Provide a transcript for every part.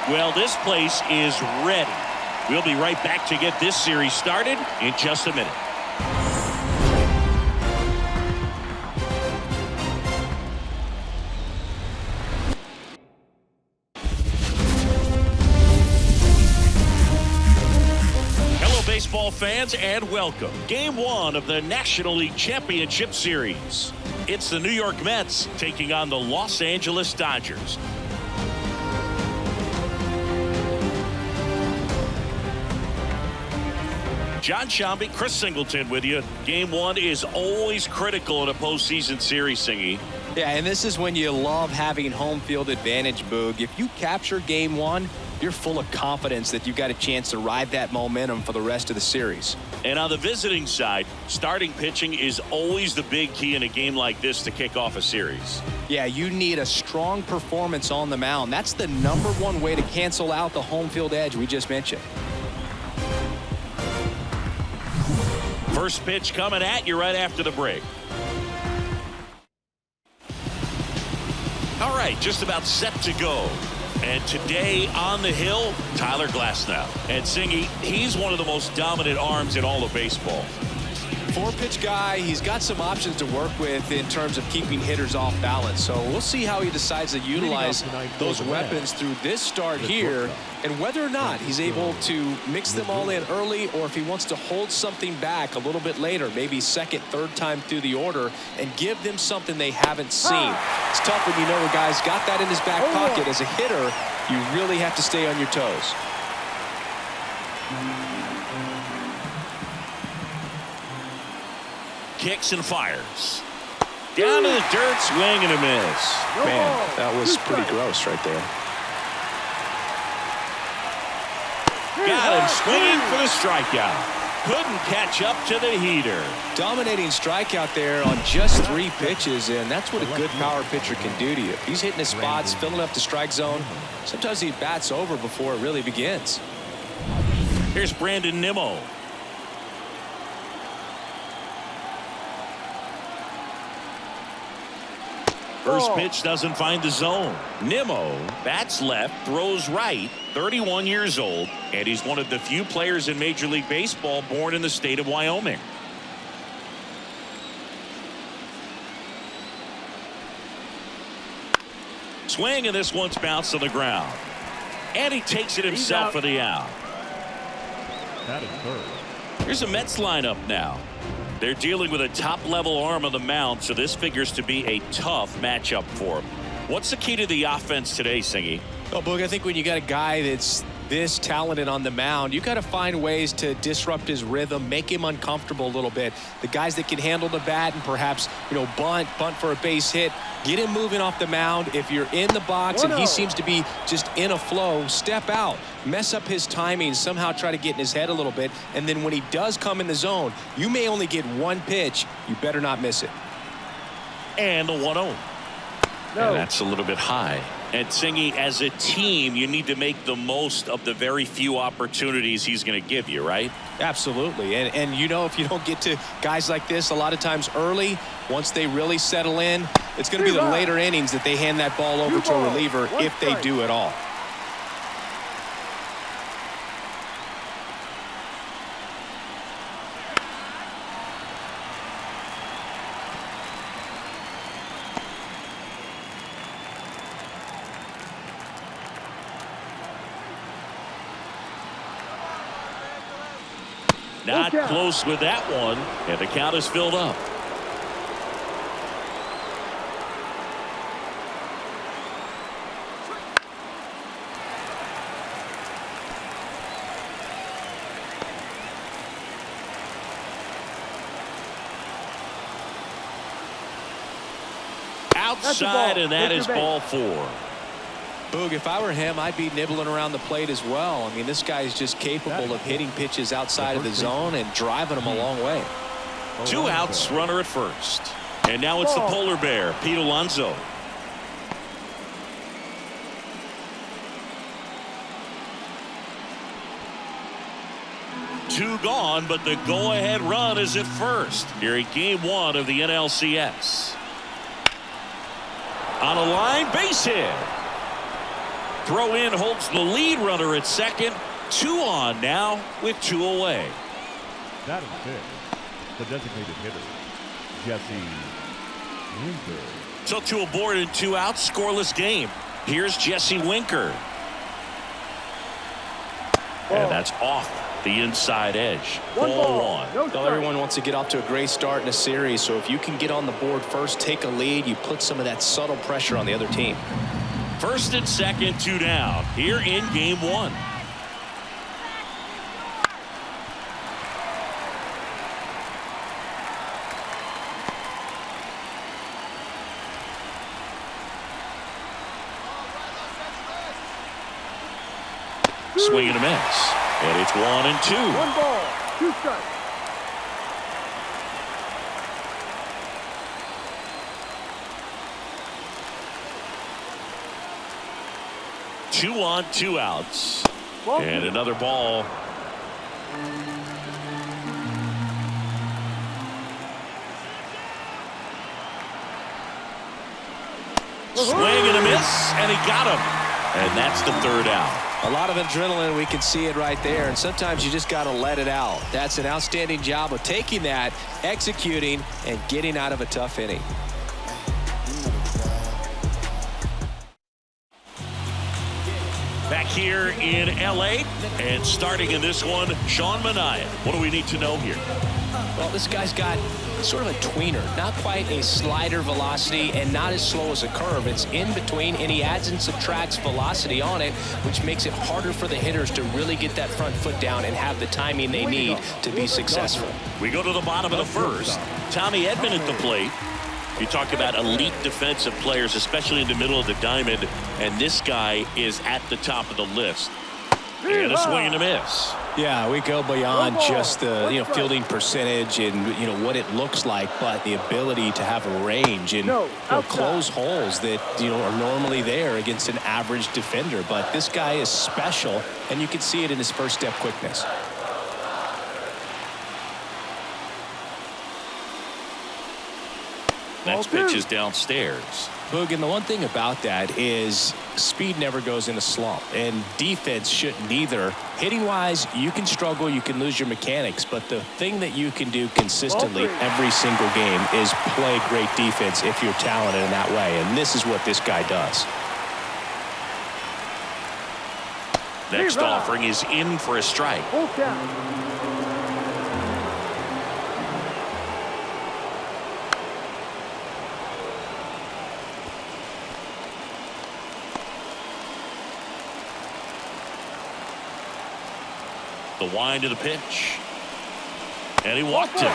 Well, this place is ready. We'll be right back to get this series started in just a minute. Hello, baseball fans, and welcome. Game 1 of the National League Championship Series. It's the New York Mets taking on the Los Angeles Dodgers. John Shambi, Chris Singleton with you. Game 1 is always critical in a postseason series, Singy. Yeah, and this is when you love having home field advantage, Boog. If you capture Game 1, you're full of confidence that you've got a chance to ride that momentum for the rest of the series. And on the visiting side, starting pitching is always the big key in a game like this to kick off a series. Yeah, you need a strong performance on the mound. That's the #1 way to cancel out the home field edge we just mentioned. First pitch coming at you right after the break. All right, just about set to go. And today on the hill, Tyler Glasnow. And Singy, he's one of the most dominant arms in all of baseball. 4-pitch guy. He's got some options to work with in terms of keeping hitters off balance. So we'll see how he decides to utilize those weapons through this start here, and whether or not he's able to mix them all in early, or if he wants to hold something back a little bit later, maybe second, third time through the order, and give them something they haven't seen. It's tough when you know a guy's got that in his back pocket. As a hitter, you really have to stay on your toes. Kicks and fires. Down to the dirt, swing and a miss. Man, that was pretty gross right there. Got him swinging for the strikeout. Couldn't catch up to the heater. Dominating strikeout there on just 3 pitches, and that's what a good power pitcher can do to you. If he's hitting his spots, filling up the strike zone, sometimes he bats over before it really begins. Here's Brandon Nimmo. First pitch doesn't find the zone. Nimmo bats left, throws right, 31 years old, and he's one of the few players in Major League Baseball born in the state of Wyoming. Swing, and this one's bounced on the ground. And he takes it himself for the out. That is third. Here's a Mets lineup now. They're dealing with a top-level arm on the mound, so this figures to be a tough matchup for them. What's the key to the offense today, Singy? Well, Boog, I think when you got a guy that's this talented on the mound, you got to find ways to disrupt his rhythm, make him uncomfortable a little bit. The guys that can handle the bat and perhaps, bunt for a base hit, get him moving off the mound. If you're in the box and he seems to be just in a flow, step out, mess up his timing, somehow try to get in his head a little bit. And then when he does come in the zone, you may only get 1 pitch. You better not miss it. And the 1-0. And that's a little bit high. And Singy, as a team, you need to make the most of the very few opportunities he's going to give you, right? Absolutely. And if you don't get to guys like this a lot of times early, once they really settle in, it's going to be the later innings that they hand that ball over to a reliever, if they do at all. Not close with that one, and the count is filled up. Outside, and that is ball 4. Boog, if I were him, I'd be nibbling around the plate as well. I mean, this guy is just capable of hitting pitches outside of the zone and driving them a long way. 2 outs, runner at first. And now it's the polar bear, Pete Alonso. Two gone, but the go-ahead run is at first here in Game 1 of the NLCS. On a line, base hit. throw in holds the lead runner at second. 2 on now with 2 away. Batting fifth, the designated hitter, Jesse Winker. So 2 aboard and 2 out, scoreless game. Here's Jesse Winker. And that's off the inside edge. Ball 1. Well, everyone wants to get off to a great start in a series, so if you can get on the board first, take a lead, you put some of that subtle pressure on the other team. First and second, 2 down here in game 1. Swing and a miss. And it's 1 and 2. 1 ball, 2 strikes. Two on, 2 outs. And another ball. Swing and a miss, and he got him. And that's the 3rd out. A lot of adrenaline, we can see it right there, and sometimes you just got to let it out. That's an outstanding job of taking that, executing, and getting out of a tough inning. Back here in L.A. and starting in this one, Sean Manaea. What do we need to know here? Well, this guy's got sort of a tweener, not quite a slider velocity and not as slow as a curve. It's in between, and he adds and subtracts velocity on it, which makes it harder for the hitters to really get that front foot down and have the timing they need to be successful. We go to the bottom of the first. Tommy Edman at the plate. You talk about elite defensive players, especially in the middle of the diamond, and this guy is at the top of the list. And a swing and a miss. Yeah, we go beyond just the fielding percentage and what it looks like, but the ability to have a range and close holes that are normally there against an average defender. But this guy is special, and you can see it in his first step quickness. Next pitch is downstairs. Boog, and the one thing about that is speed never goes in a slump, and defense shouldn't either. Hitting-wise, you can struggle, you can lose your mechanics, but the thing that you can do consistently every single game is play great defense if you're talented in that way, and this is what this guy does. Next offering is in for a strike. The wind of the pitch. And he walked him.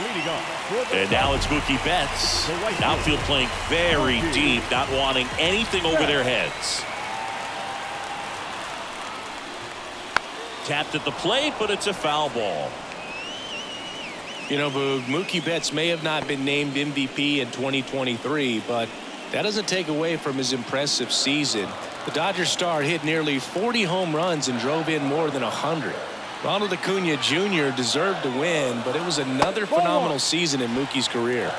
Leading off. And now it's Mookie Betts. Outfield playing very deep, not wanting anything over their heads. Tapped at the plate, but it's a foul ball. Boog, Mookie Betts may have not been named MVP in 2023, but that doesn't take away from his impressive season. The Dodgers star hit nearly 40 home runs and drove in more than 100. Ronald Acuna Jr. deserved to win, but it was another phenomenal season in Mookie's career.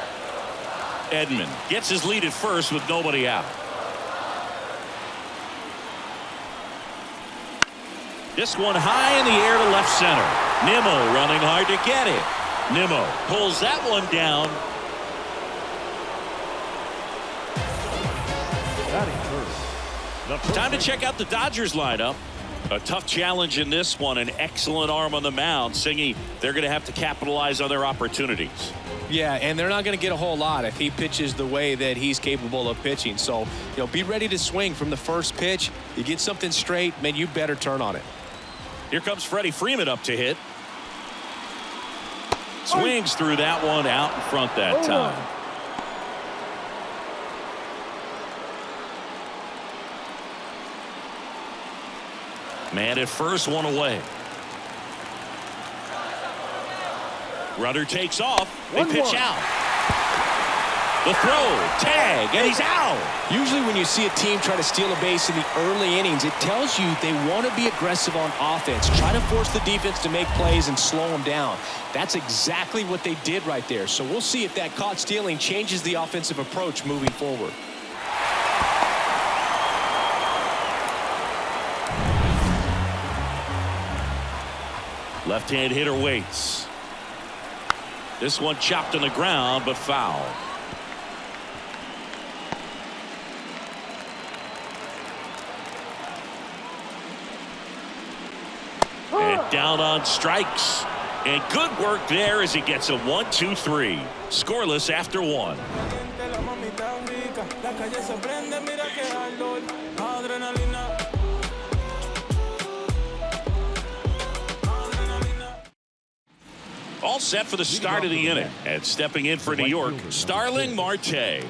Edman gets his lead at first with nobody out. This one high in the air to left center. Nimmo running hard to get it. Nimmo pulls that one down. Time to check out the Dodgers lineup. A tough challenge in this one. An excellent arm on the mound. Singy, they're going to have to capitalize on their opportunities. Yeah, and they're not going to get a whole lot if he pitches the way that he's capable of pitching. So, be ready to swing from the first pitch. You get something straight, man, you better turn on it. Here comes Freddie Freeman up to hit. Swings through that one out in front that time. Man at first, one away. Runner takes off. They pitch out. The throw, tag, and he's out. Usually when you see a team try to steal a base in the early innings, it tells you they want to be aggressive on offense. Try to force the defense to make plays and slow them down. That's exactly what they did right there. So we'll see if that caught stealing changes the offensive approach moving forward. Left-hand hitter waits. This one chopped on the ground, but foul. And down on strikes. And good work there as he gets a 1-2-3. Scoreless after one. All set for the start of the inning. And stepping in for New York, Starling Marte.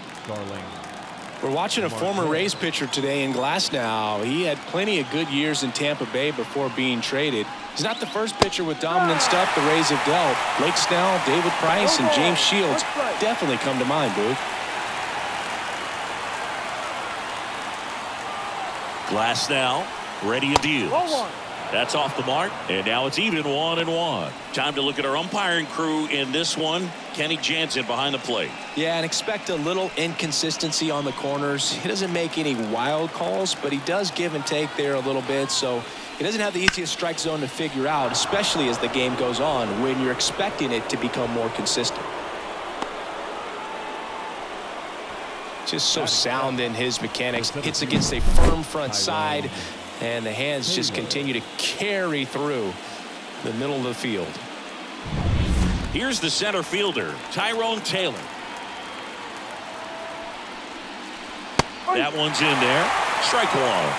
We're watching a former Rays pitcher today in Glasnow. He had plenty of good years in Tampa Bay before being traded. He's not the first pitcher with dominant stuff the Rays have dealt. Blake Snell, David Price, and James Shields definitely come to mind, Booth. Glasnow ready and deals. That's off the mark, and now it's even 1-1. Time to look at our umpiring crew in this one. Kenny Jansen behind the plate. Yeah, and expect a little inconsistency on the corners. He doesn't make any wild calls, but he does give and take there a little bit, so he doesn't have the easiest strike zone to figure out, especially as the game goes on when you're expecting it to become more consistent. Just so sound in his mechanics. Hits against a firm front side, and the hands just continue to carry through the middle of the field. Here's the center fielder, Tyrone Taylor. That one's in there. Strike one.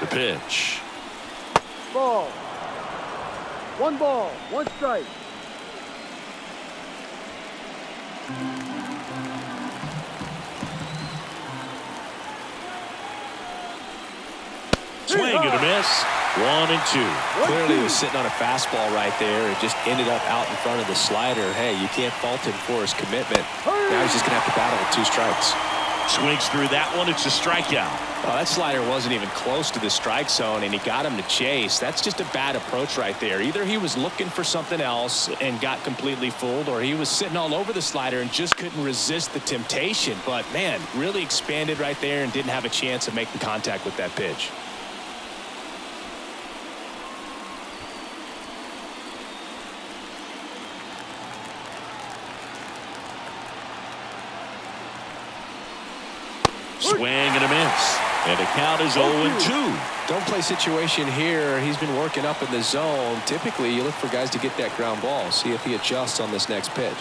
The pitch. Ball. One strike. Swing and a miss. 1-2. Clearly he was sitting on a fastball right there. It just ended up out in front of the slider. Hey, you can't fault him for his commitment. Now he's just going to have to battle with 2 strikes. Swings through that one. It's a strikeout. Well, that slider wasn't even close to the strike zone, and he got him to chase. That's just a bad approach right there. Either he was looking for something else and got completely fooled, or he was sitting all over the slider and just couldn't resist the temptation. But, man, really expanded right there and didn't have a chance of making contact with that pitch. Swing and a miss. And the count is 0-2. Don't play situation here. He's been working up in the zone. Typically, you look for guys to get that ground ball. See if he adjusts on this next pitch.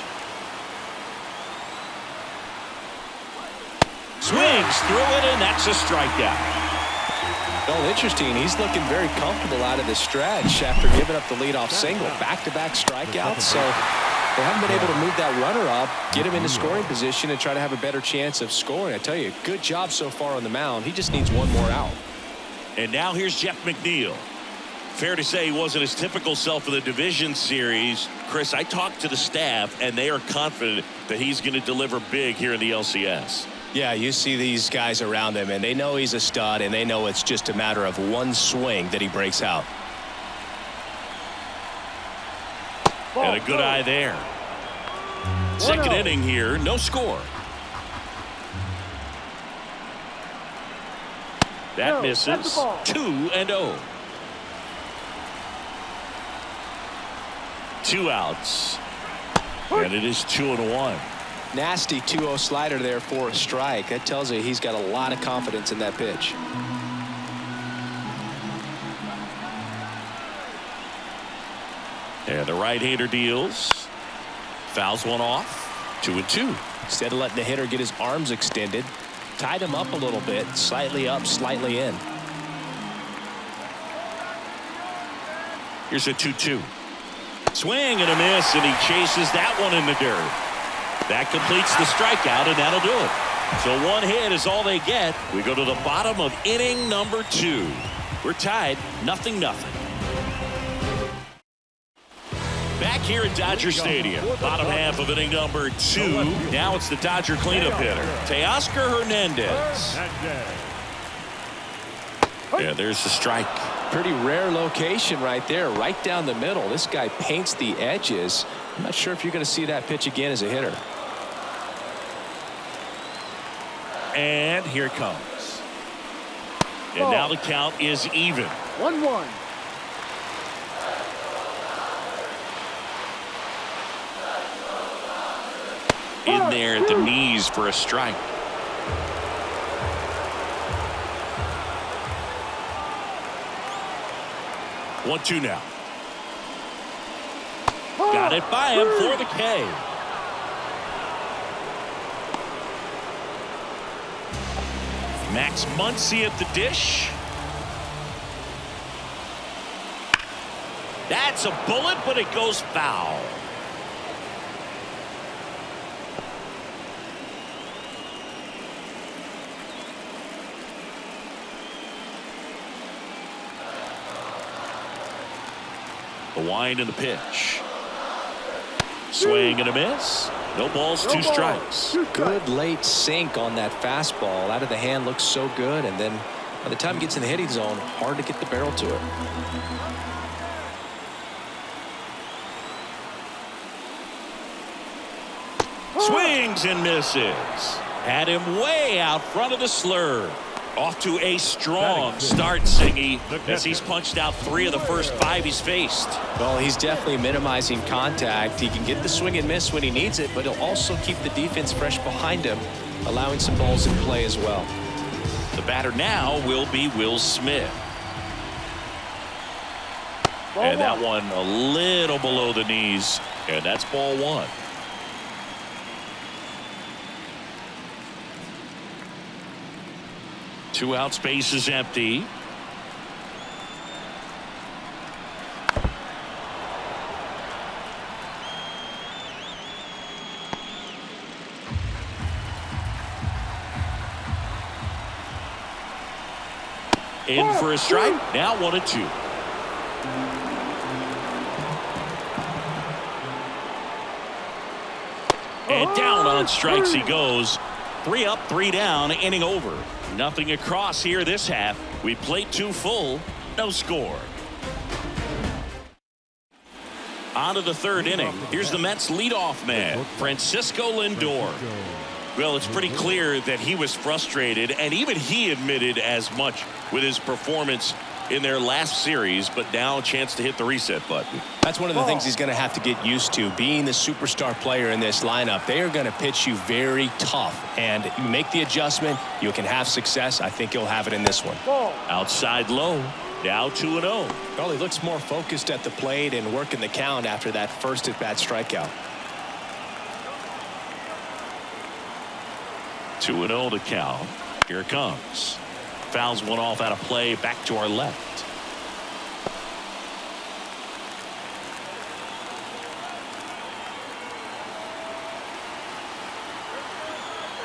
Swings through it, and that's a strikeout. Well, interesting. He's looking very comfortable out of the stretch after giving up the leadoff single. Back-to-back strikeouts. So they haven't been able to move that runner up, get him into scoring position, and try to have a better chance of scoring. I tell you, good job so far on the mound. He just needs one more out. And now here's Jeff McNeil. Fair to say he wasn't his typical self in the division series. Chris, I talked to the staff, and they are confident that he's going to deliver big here in the LCS. Yeah, you see these guys around him, and they know he's a stud, and they know it's just a matter of one swing that he breaks out. And a good eye there. Second inning here, no score. That misses. 2-0. 2 outs. And it is 2-1. Nasty 2-0 slider there for a strike. That tells you he's got a lot of confidence in that pitch. And the right-hander deals. Fouls one off. 2-2. Instead of letting the hitter get his arms extended, tied him up a little bit. Slightly up, slightly in. Here's a 2-2. Swing and a miss, and he chases that one in the dirt. That completes the strikeout, and that'll do it. So one hit is all they get. We go to the bottom of inning number 2. We're tied 0-0. Back here at Dodger Stadium, bottom half of inning number 2. Now it's the Dodger cleanup hitter, Teoscar Hernandez. Yeah, there's the strike. Pretty rare location right there, right down the middle. This guy paints the edges. I'm not sure if you're going to see that pitch again as a hitter. And here it comes. And now the count is even. 1-1. In there at the knees for a strike. One-two now. Got it by him for the K. Max Muncy at the dish. That's a bullet, but it goes foul. The wind and the pitch. Swing and a miss. No balls, two strikes. Good late sink on that fastball. Out of the hand looks so good, and then by the time it gets in the hitting zone, hard to get the barrel to it. Swings and misses. Had him way out front of the slur. Off to a strong start, Singy, as he's punched out 3 of the first 5 he's faced. Well, he's definitely minimizing contact. He can get the swing and miss when he needs it, but he'll also keep the defense fresh behind him, allowing some balls in play as well. The batter now will be Will Smith. And that one a little below the knees, and that's ball 1. Two out, space is empty. In for a strike. Now 1-2. And down on strikes he goes. 3 up, 3 down, inning over. Nothing across here this half. We played 2 full, no score. On to the 3rd inning. Here's the Mets leadoff man, Francisco Lindor. Well, it's pretty clear that he was frustrated, and even he admitted as much with his performance in their last series, but now a chance to hit the reset button. That's one of the things he's going to have to get used to, being the superstar player in this lineup. They are going to pitch you very tough, and you make the adjustment, you can have success. I think he'll have it in this one. Outside low, now 2-0. Well, he looks more focused at the plate and working the count after that first at-bat strikeout. 2-0 to count. Here it comes. Fouls one off out of play, back to our left.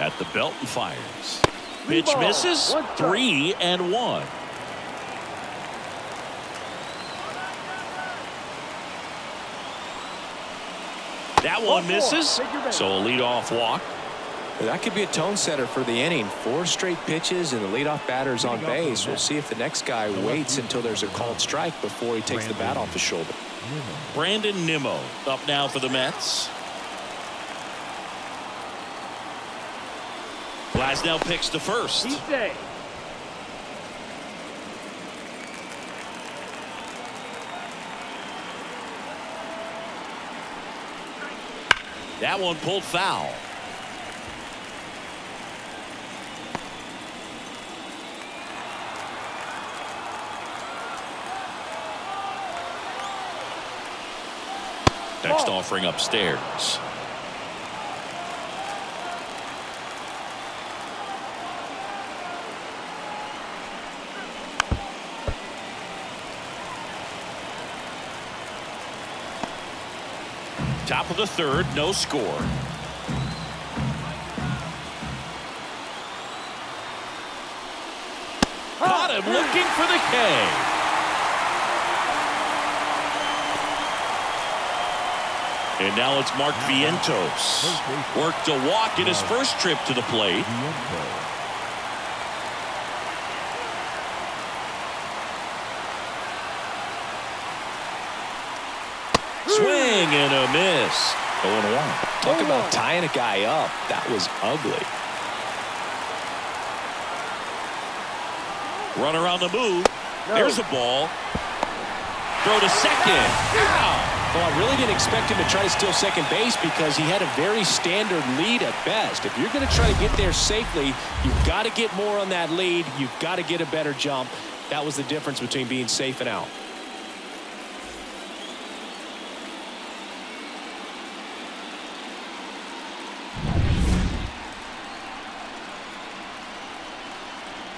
At the belt and fires. Pitch misses. 3-1. That one misses. So a leadoff walk. That could be a tone setter for the inning. 4 straight pitches and the leadoff batter's on base. We'll see if the next guy waits until there's a called strike before he takes the bat off his shoulder. Brandon Nimmo up now for the Mets. Glasnow picks to first. That one pulled foul. Next offering upstairs. Top of the 3rd, no score. Got him looking for the K. And now it's Mark Vientos. Worked a walk in his first trip to the plate. Swing and a miss. 0-1. Talk about tying a guy up. That was ugly. Runner on the move. There's a ball. Throw to second. Ow. Well, I really didn't expect him to try to steal second base because he had a very standard lead at best. If you're going to try to get there safely, you've got to get more on that lead. You've got to get a better jump. That was the difference between being safe and out.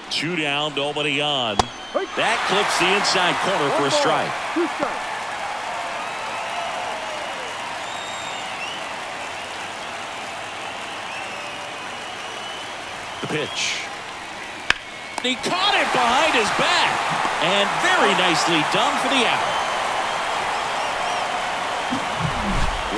Two down, nobody on. That clips the inside corner for a strike. 2 strikes. The pitch. He caught it behind his back. And very nicely done for the out.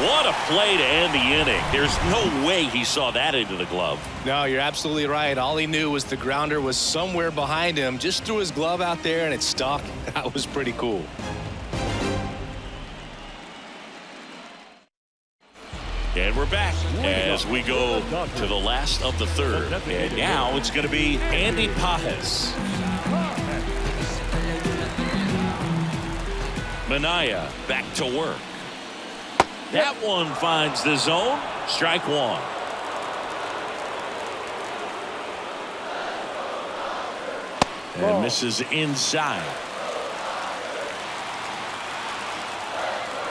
What a play to end the inning. There's no way he saw that into the glove. No, you're absolutely right. All he knew was the grounder was somewhere behind him. Just threw his glove out there and it stuck. That was pretty cool. And we're back as we go to the last of the third. And now it's going to be Andy Pajes. Minaya back to work. That one finds the zone. Strike one. And misses inside.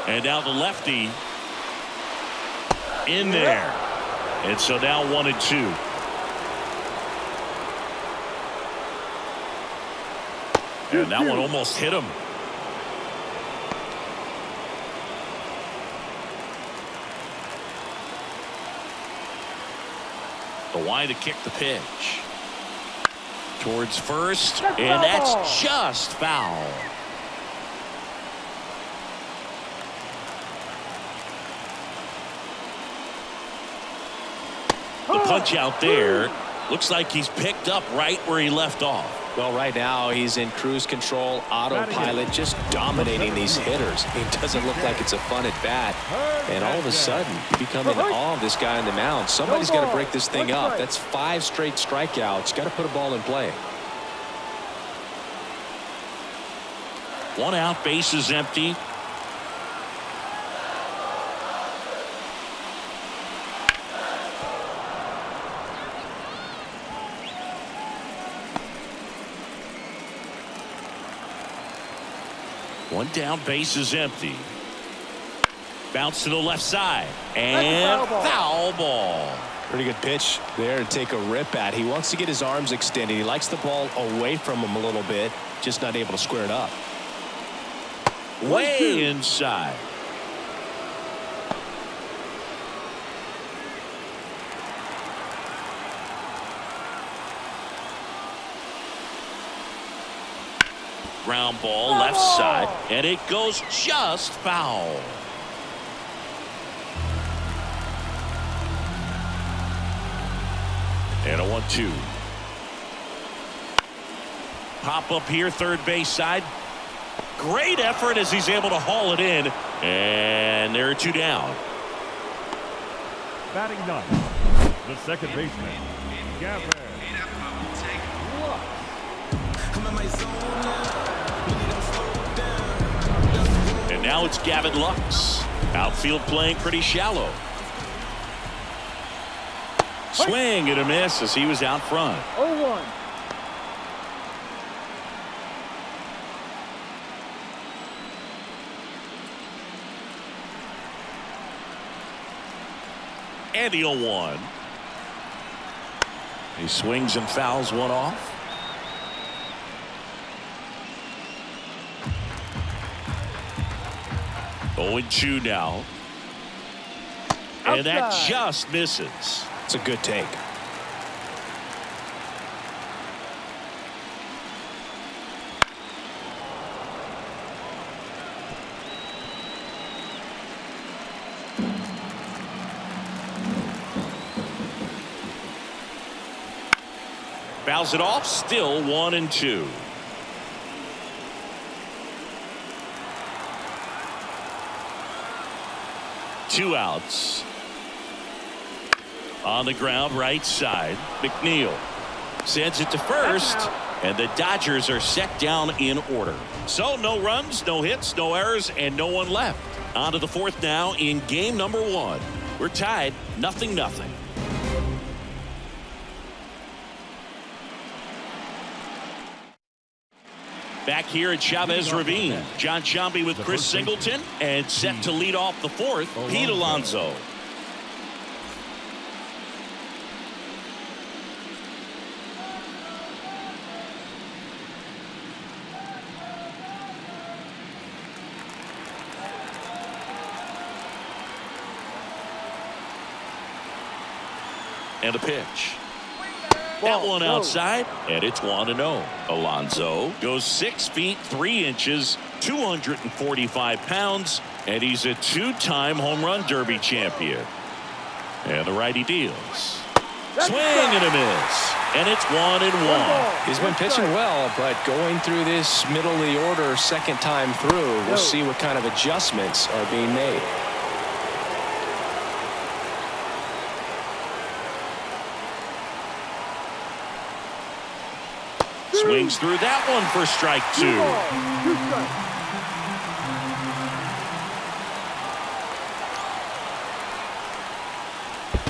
And now the lefty in there. And so now 1-2. And that one almost hit him. The line to kick the pitch. Towards first. And that's just foul. The punch out there. Looks like he's picked up right where he left off. Well, right now he's in cruise control, autopilot, just dominating these hitters. It doesn't look like it's a fun at bat. And all of a sudden, you become in awe of this guy on the mound. Somebody's got to break this thing up. That's 5 straight strikeouts. Got to put a ball in play. One out, base is empty. One down, base is empty. Bounce to the left side. And foul ball. Pretty good pitch there to take a rip at. He wants to get his arms extended. He likes the ball away from him a little bit. Just not able to square it up. Way inside. Ground ball left side, and it goes just foul. And a 1-2. Pop up here, third base side. Great effort as he's able to haul it in, and there are 2 down. Batting ninth, the second baseman, Gavin. And now it's Gavin Lux. Outfield playing pretty shallow. Swing and a miss as he was out front. 0-1. And the 0-1. He swings and fouls one off. Oh, 0-2 now. And that just misses. It's a good take. Fouls it off. Still 1-2. Two outs. On the ground, right side. McNeil sends it to first, and the Dodgers are set down in order. So no runs, no hits, no errors, and no one left. On to the fourth now in game number 1. We're tied 0-0. Back here at Chavez Ravine, John Sciambi with Chris Singleton, and set to lead off the fourth, Pete Alonso. And a pitch. That one outside, and it's 1-0. Alonso goes 6 feet 3 inches, 245 pounds, and he's a 2-time home run derby champion. And the righty deals. Swing and a miss, and it's 1-1. He's been pitching well, but going through this middle of the order second time through, we'll see what kind of adjustments are being made. Swings through that one for strike 2.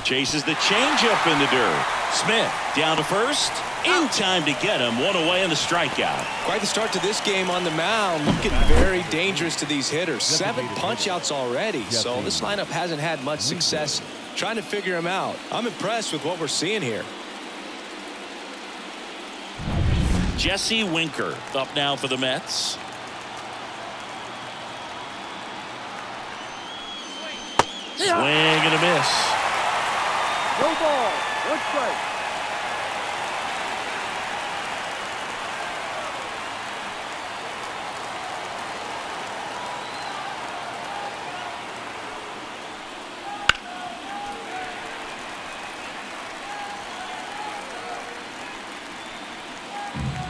Chases the changeup in the dirt. Smith down to first. In time to get him. One away in the strikeout. Quite the start to this game on the mound. Looking very dangerous to these hitters. 7 punch-outs already. So this lineup hasn't had much success trying to figure him out. I'm impressed with what we're seeing here. Jesse Winker up now for the Mets. Swing and a miss. No ball. 1 strike.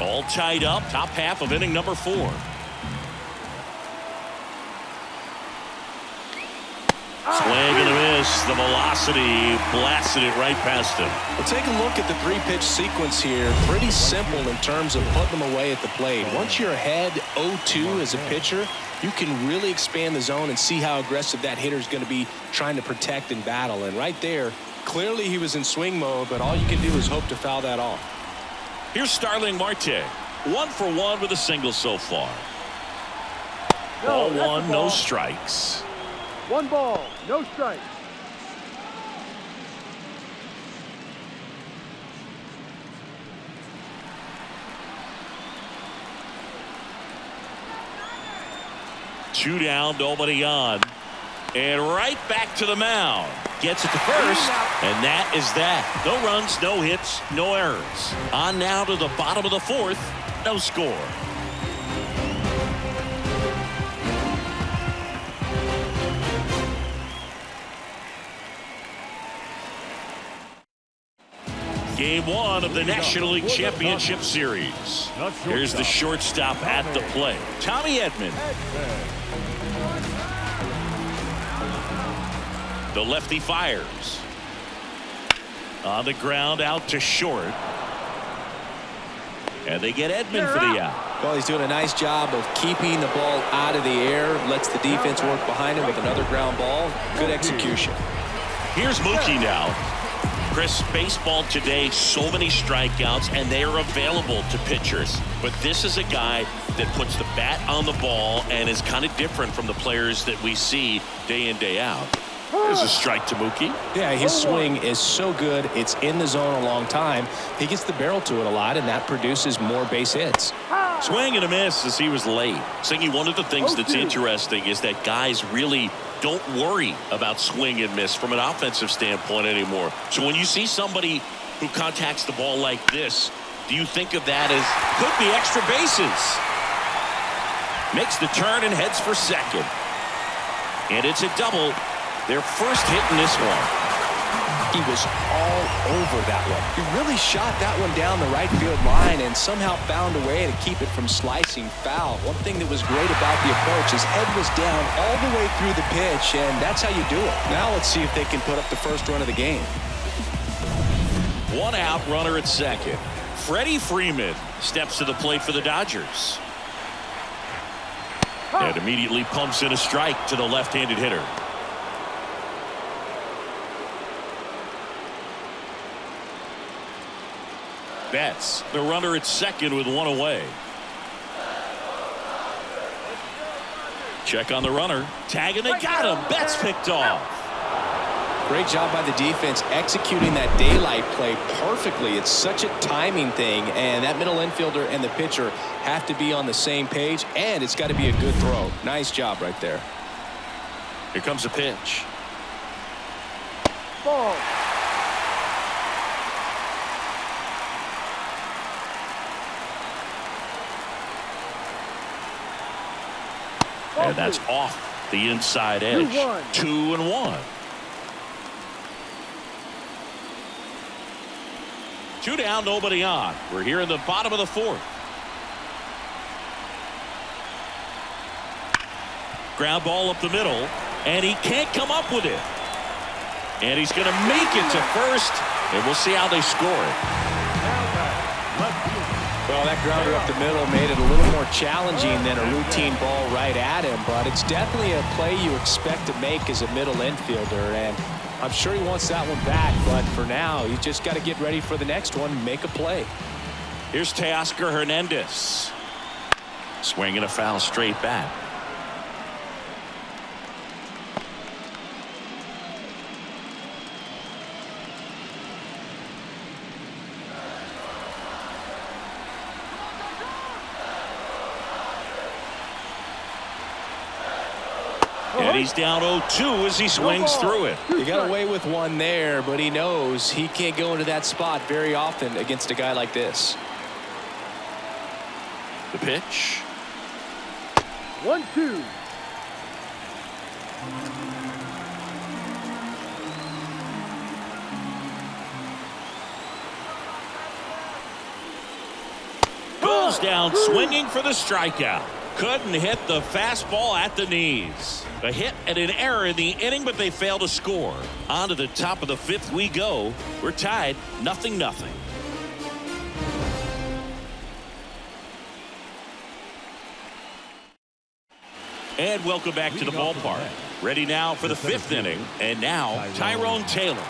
All tied up, top half of inning number 4. Swing and a miss. The velocity blasted it right past him. Well, take a look at the 3-pitch sequence here. Pretty simple in terms of putting them away at the plate. Once you're ahead 0-2 as a pitcher, you can really expand the zone and see how aggressive that hitter is going to be trying to protect and battle. And right there, clearly he was in swing mode, but all you can do is hope to foul that off. Here's Starling Marte. 1 for 1 with a single so far. Ball 1, no strikes. 1 ball, no strikes. Two down, nobody on. And right back to the mound. Gets it to first, and that is that. No runs, no hits, no errors. On now to the bottom of the fourth. No score. Game 1 of the National League Championship Series. Here's the shortstop at the plate, Tommy Edman. The lefty fires. On the ground, out to short. And they get Edman for the out. Well, he's doing a nice job of keeping the ball out of the air. Lets the defense work behind him with another ground ball. Good execution. Here's Mookie now. Chris, baseball today, so many strikeouts, and they are available to pitchers. But this is a guy that puts the bat on the ball and is kind of different from the players that we see day in, day out. There's a strike to Mookie. Yeah, his swing is so good. It's in the zone a long time. He gets the barrel to it a lot, and that produces more base hits. Swing and a miss as he was late. Singy, one of the things that's interesting is that guys really don't worry about swing and miss from an offensive standpoint anymore. So when you see somebody who contacts the ball like this, do you think of that as could be extra bases? Makes the turn and heads for second. And it's a double. Their first hit in this one. He was all over that one. He really shot that one down the right field line and somehow found a way to keep it from slicing foul. One thing that was great about the approach, his head was down all the way through the pitch, and that's how you do it. Now let's see if they can put up the first run of the game. One out, runner at second. Freddie Freeman steps to the plate for the Dodgers. And immediately pumps in a strike to the left-handed hitter. Betts, the runner at second with one away. Check on the runner. Tag, and they got him. Betts picked off. Great job by the defense executing that daylight play perfectly. It's such a timing thing, and that middle infielder and the pitcher have to be on the same page, and it's got to be a good throw. Nice job right there. Here comes a pitch. Ball. And that's off the inside edge. 2-1. 2 down, nobody on. We're here in the bottom of the fourth. Ground ball up the middle, and he can't come up with it. And he's going to make it to first, and we'll see how they score it. Well, that grounder up the middle made it a little more challenging than a routine ball right at him, but it's definitely a play you expect to make as a middle infielder, and I'm sure he wants that one back, but for now, you just got to get ready for the next one and make a play. Here's Teoscar Hernandez. Swinging a foul straight back. And he's down 0-2 as he swings through it. He got away with one there, but he knows he can't go into that spot very often against a guy like this. The pitch. 1-2. Goes down swinging for the strikeout. Couldn't hit the fastball at the knees. A hit and an error in the inning, but they fail to score. On to the top of the fifth we go. We're tied 0-0. And welcome back to the ballpark. Ready now for the fifth inning. And now Tyrone Taylor.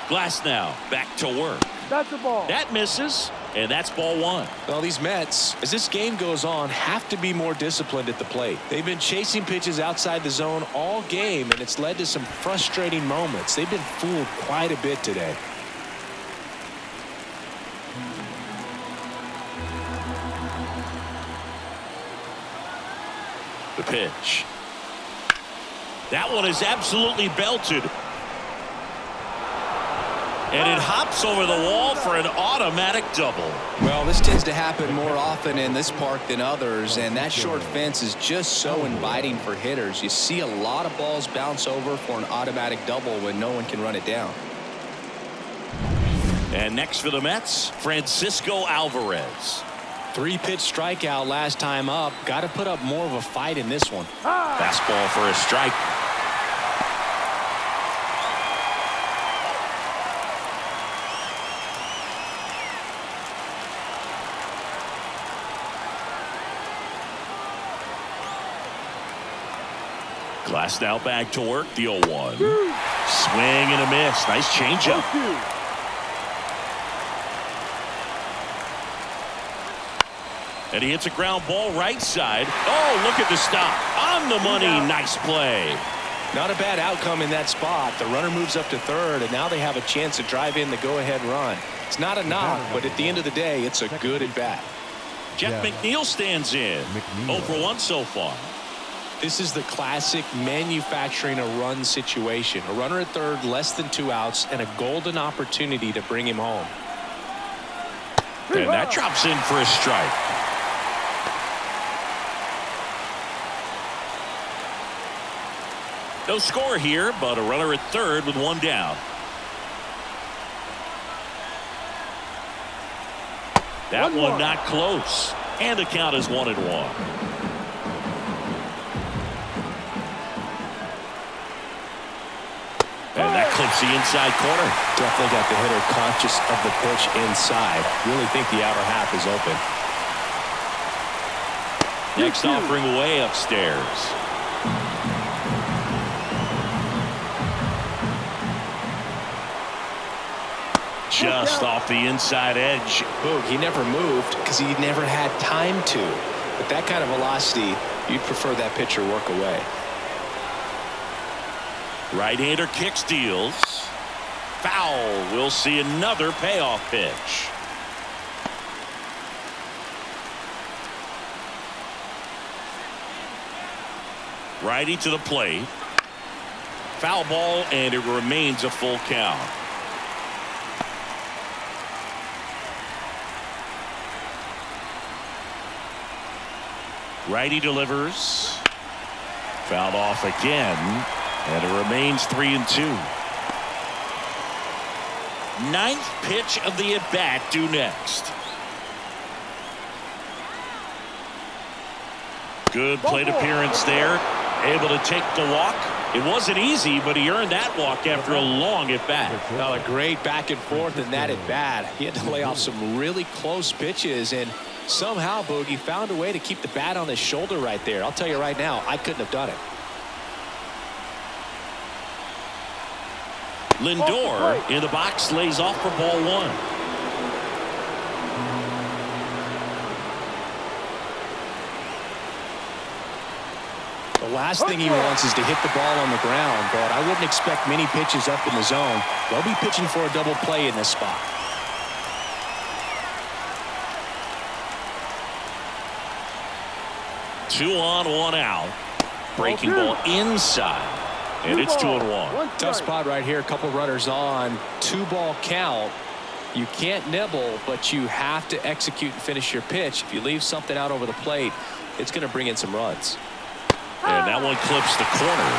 Glass now back to work. That's a ball. That misses, and that's ball one. Well, these Mets, as this game goes on, have to be more disciplined at the plate. They've been chasing pitches outside the zone all game, and it's led to some frustrating moments. They've been fooled quite a bit today. The pitch. That one is absolutely belted. And it hops over the wall for an automatic double. Well, this tends to happen more often in this park than others, and that short fence is just so inviting for hitters. You see a lot of balls bounce over for an automatic double when no one can run it down. And next for the Mets, Francisco Alvarez. 3-pitch strikeout last time up. Got to put up more of a fight in this one. Fastball for a strike. Glass now back to work. The 0-1. Swing and a miss. Nice changeup. And he hits a ground ball right side. Oh, look at the stop. On the money. Nice play. Not a bad outcome in that spot. The runner moves up to third, and now they have a chance to drive in the go-ahead run. It's not a knock, but at the end of the day, it's a good at-bat. Jeff McNeil stands in. 0 for 1 so far. This is the classic manufacturing a run situation. A runner at third, less than 2 outs, and a golden opportunity to bring him home. And that drops in for a strike. No score here, but a runner at third with one down. That one not close. And the count is 1-1. And that clips the inside corner. Definitely got the hitter conscious of the pitch inside. Really think the outer half is open. Next offering way upstairs. Just off the inside edge. Boog, he never moved because he never had time to. But that kind of velocity, you'd prefer that pitcher work away. Right-hander kick steals. Foul. We'll see another payoff pitch. Righty to the plate. Foul ball, and it remains a full count. Righty delivers. Fouled off again, and it remains 3-2. Ninth pitch of the at-bat due next. Good plate appearance there. Able to take the walk. It wasn't easy, but he earned that walk after a long at-bat. Well, a great back and forth in that at-bat. He had to lay off some really close pitches, and somehow, Boogie found a way to keep the bat on his shoulder right there. I'll tell you right now, I couldn't have done it. Lindor in the box lays off for ball one. The last thing he wants is to hit the ball on the ground, but I wouldn't expect many pitches up in the zone. They'll be pitching for a double play in this spot. Two on, one out. Breaking ball inside. And it's 2-1. Tough spot right here. A couple runners on. 2-ball count. You can't nibble, but you have to execute and finish your pitch. If you leave something out over the plate, it's going to bring in some runs. And that one clips the corner.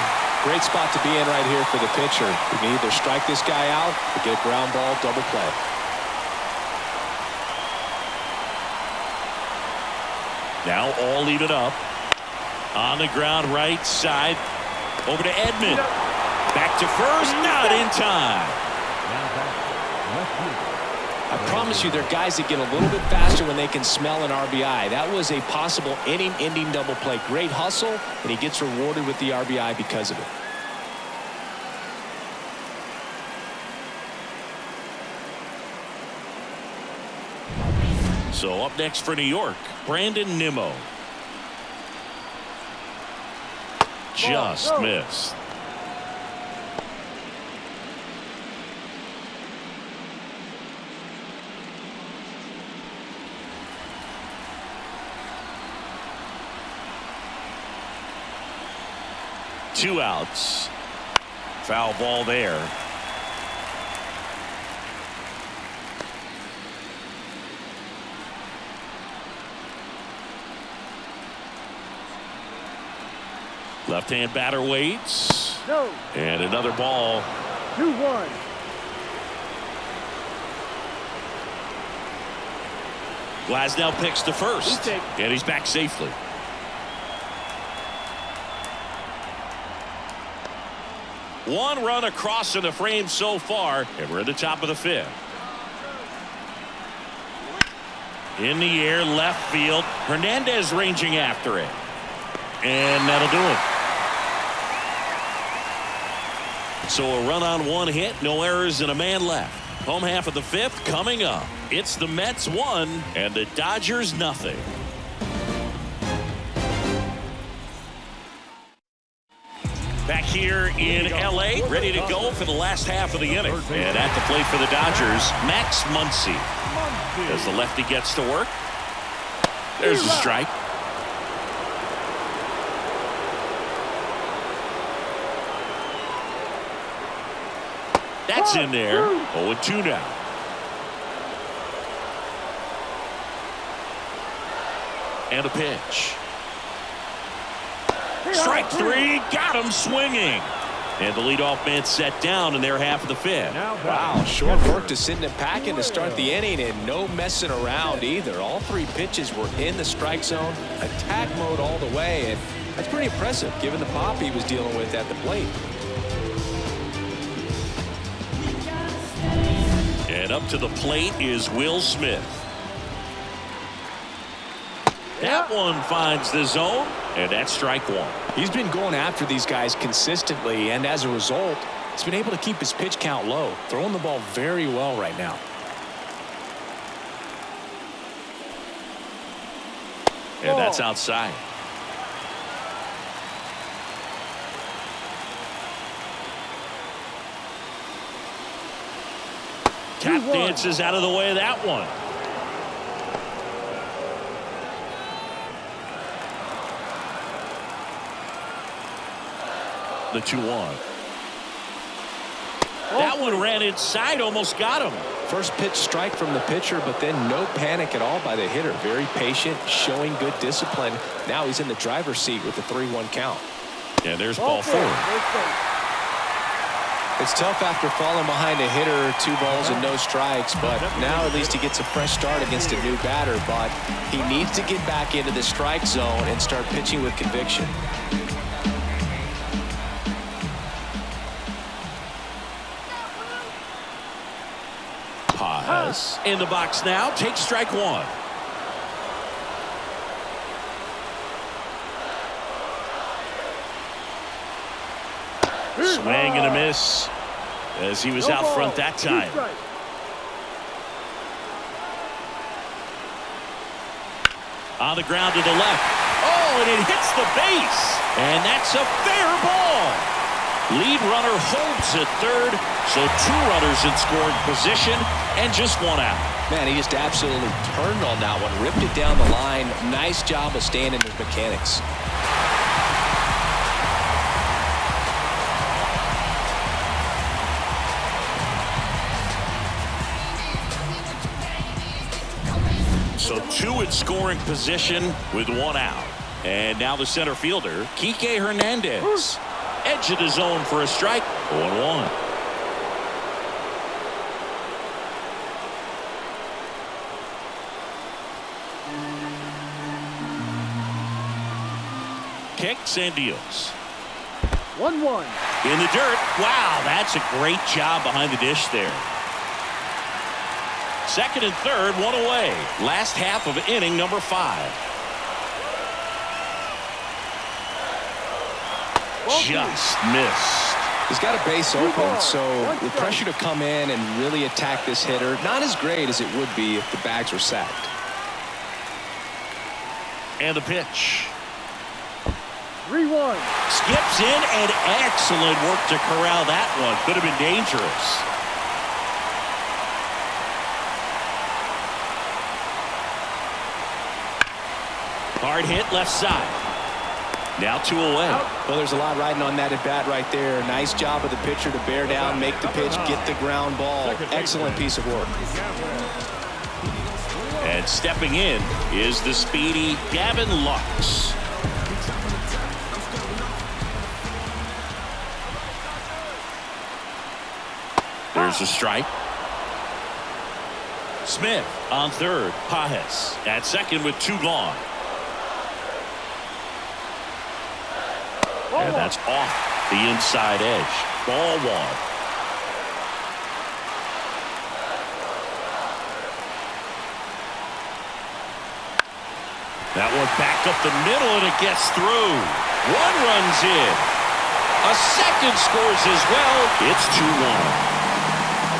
Great spot to be in right here for the pitcher. You can either strike this guy out or get a ground ball double play. Now all even up. On the ground right side. Over to Edman. Back to first. Not in time. I promise you there are guys that get a little bit faster when they can smell an RBI. That was a possible inning-ending double play. Great hustle, and he gets rewarded with the RBI because of it. So up next for New York, Brandon Nimmo. Just missed. Two outs. Foul ball there. Left-hand batter waits. No. And another ball. 2-1. Glasnow picks to first. And he's back safely. One run across in the frame so far, and we're at the top of the fifth. In the air, left field. Hernandez ranging after it. And that'll do it. So a run on one hit, no errors, and a man left. Home half of the fifth coming up. It's the Mets 1 and the Dodgers nothing. Back here in L.A., ready to go for the last half of the inning. And at the plate for the Dodgers, Max Muncy. As the lefty gets to work. There's the strike. That's in there. 0-2 now. And a pitch. Strike three, got him swinging. And the leadoff man set down in their half of the fifth. Wow, short work to Sidney Packin to start the inning, and no messing around either. All three pitches were in the strike zone, attack mode all the way, and that's pretty impressive given the pop he was dealing with at the plate. And up to the plate is Will Smith. That one finds the zone, and that's strike one. He's been going after these guys consistently, and as a result, he's been able to keep his pitch count low, throwing the ball very well right now. And that's outside. Tap dances out of the way of that one. The 2-1. That one ran inside, almost got him. First pitch strike from the pitcher, but then no panic at all by the hitter. Very patient, showing good discipline. Now he's in the driver's seat with the 3-1 count. And there's ball four. It's tough after falling behind a hitter, 2 balls and no strikes, but now at least he gets a fresh start against a new batter. But he needs to get back into the strike zone and start pitching with conviction. Paz in the box now, takes strike one. Swing and a miss as he was out front that time. On the ground to the left. Oh, and it hits the base. And that's a fair ball. Lead runner holds at third, so 2 runners in scoring position and just 1 out. Man, he just absolutely turned on that one, ripped it down the line. Nice job of staying in his mechanics. So 2 in scoring position with 1 out. And now the center fielder, Kike Hernandez. Edge of the zone for a strike. 0-1. Kicks and deals. 1-1. In the dirt. Wow, that's a great job behind the dish there. Second and third, 1 away. Last half of inning number 5. Just missed. He's got a base open, so the pressure to come in and really attack this hitter, not as great as it would be if the bags were sacked. And the pitch. 3-1. Skips in, and excellent work to corral that one. Could have been dangerous. Hard hit left side. Now 2 away. Well, there's a lot riding on that at bat right there. Nice job of the pitcher to bear down, make the pitch, get the ground ball. Excellent piece of work. And stepping in is the speedy Gavin Lux. There's a strike. Smith on third. Pajes at second with 2 gone. And that's off the inside edge. Ball 1. That one back up the middle, and it gets through. 1 runs in. A second scores as well. It's 2-1.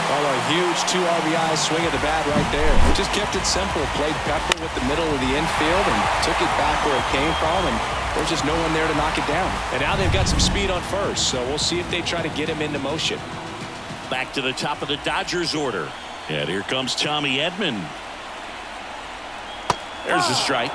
Oh, a huge 2 RBI swing of the bat right there. Just kept it simple. Played pepper with the middle of the infield and took it back where it came from, and there's just no one there to knock it down. And now they've got some speed on first, so we'll see if they try to get him into motion. Back to the top of the Dodgers order. And here comes Tommy Edman. There's a strike.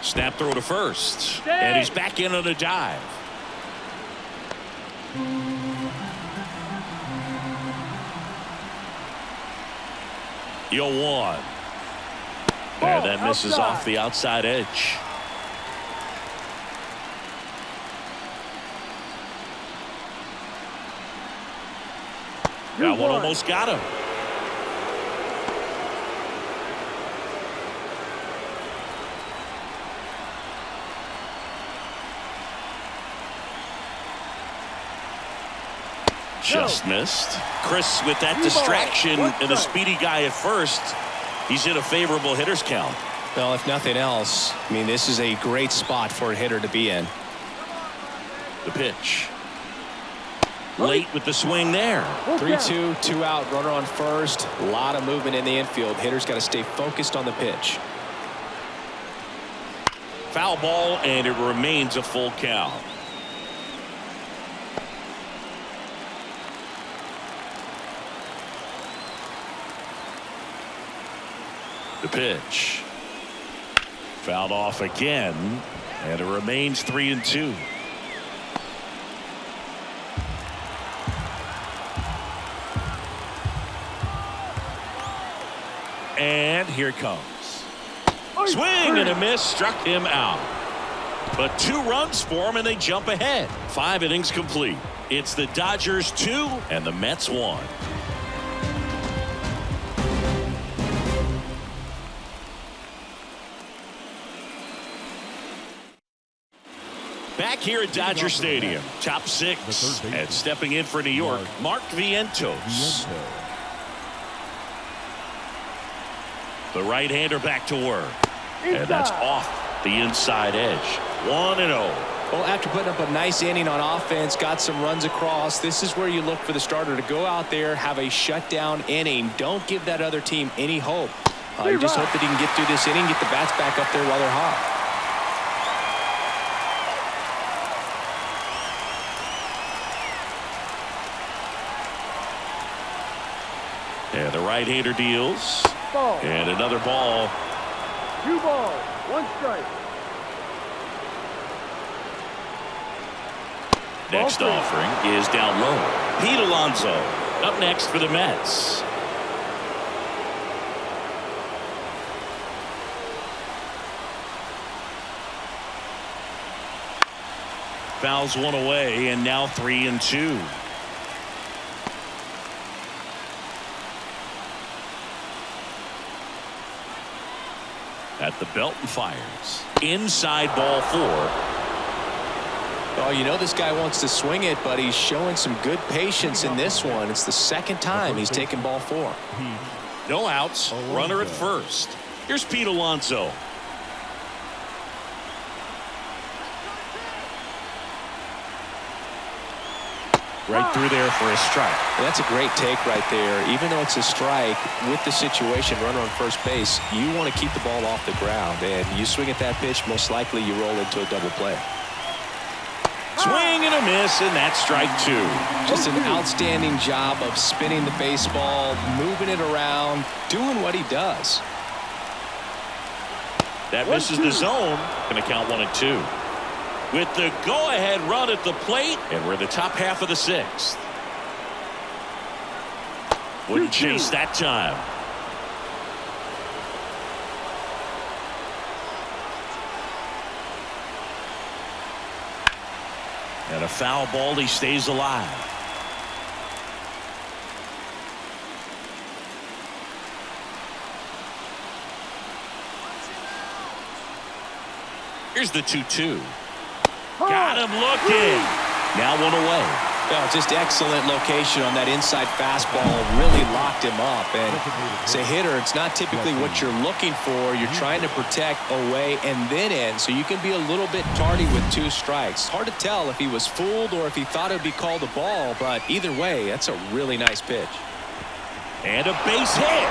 Snap throw to first. And he's back in on a dive. 0-1. And that misses off the outside edge. That one almost got him. Just missed. Chris with that distraction and a speedy guy at first. He's in a favorable hitter's count. Well, if nothing else, I mean, this is a great spot for a hitter to be in. The pitch. Late with the swing there. 3-2, 2 out, runner on first. A lot of movement in the infield. Hitter's got to stay focused on the pitch. Foul ball, and it remains a full count. The pitch. Fouled off again, and it remains 3-2. And here it comes. Swing and a miss, struck him out. But 2 runs for him, and they jump ahead. 5 innings complete. It's the Dodgers 2 and the Mets 1. Back here at Dodger Stadium, top 6, and stepping in for New York, Mark Vientos. The right-hander back to work. And that's off the inside edge. 1-0. Well, after putting up a nice inning on offense, got some runs across, this is where you look for the starter to go out there, have a shutdown inning. Don't give that other team any hope. You just hope that he can get through this inning, get the bats back up there while they're hot. And the right-hander deals. Ball. And another ball. 2 balls, 1 strike. Next offering is down low. Pete Alonso up next for the Mets. Fouls one away, and now 3-2. At the belt and fires. Inside ball 4. Oh, you know this guy wants to swing it, but he's showing some good patience in this one. It's the second time he's taken ball 4. No outs. Runner at first. Here's Pete Alonso. Right through there for a strike. Well, that's a great take right there. Even though it's a strike, with the situation, runner on first base, you want to keep the ball off the ground. And you swing at that pitch, most likely you roll into a double play. Swing and a miss, and that's strike 2. Just an outstanding job of spinning the baseball, moving it around, doing what he does. That misses the zone. Going to count 1-2. With the go-ahead run at the plate, and we're in the top half of the 6th. Wouldn't chase that time. And a foul ball, he stays alive. Here's the 2-2. Got him looking. Now 1 away. Oh, just excellent location on that inside fastball. Really locked him up. And as a hitter, it's not typically what you're looking for. You're trying to protect away and then in, so you can be a little bit tardy with 2 strikes. Hard to tell if he was fooled or if he thought it would be called a ball, but either way, that's a really nice pitch. And a base hit.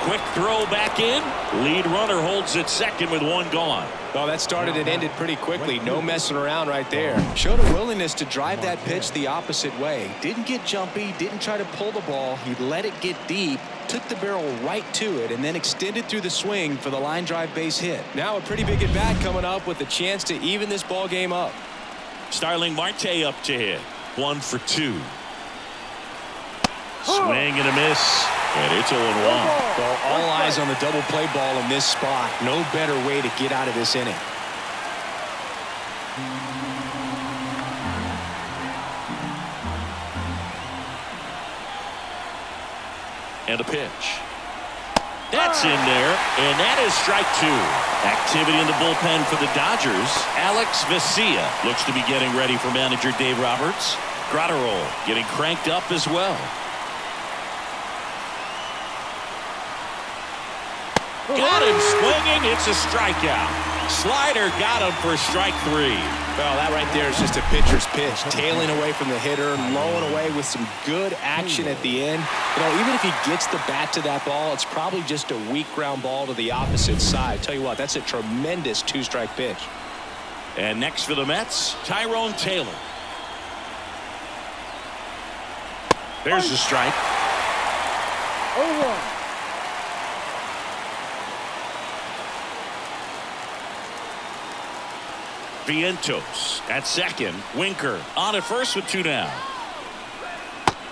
Quick throw back in. Lead runner holds at second with 1 gone. Well, that started and ended pretty quickly. No messing around right there. Showed a willingness to drive that pitch the opposite way. Didn't get jumpy, didn't try to pull the ball. He let it get deep, took the barrel right to it, and then extended through the swing for the line drive base hit. Now a pretty big at bat coming up with a chance to even this ball game up. Starling Marte up to hit. 1 for 2. Swing and a miss. And it's 0-1. Well, all eyes on the double play ball in this spot. No better way to get out of this inning. And a pitch. That's in there, and that is strike 2. Activity in the bullpen for the Dodgers. Alex Vesia looks to be getting ready for manager Dave Roberts. Grotterol getting cranked up as well. Got him swinging. It's a strikeout. Slider got him for strike 3. Well, that right there is just a pitcher's pitch. Tailing away from the hitter, lowing away with some good action at the end. You know, even if he gets the bat to that ball, it's probably just a weak ground ball to the opposite side. Tell you what, that's a tremendous 2-strike pitch. And next for the Mets, Tyrone Taylor. There's the strike. 0-1. Vientos at second. Winker on at first with 2 down.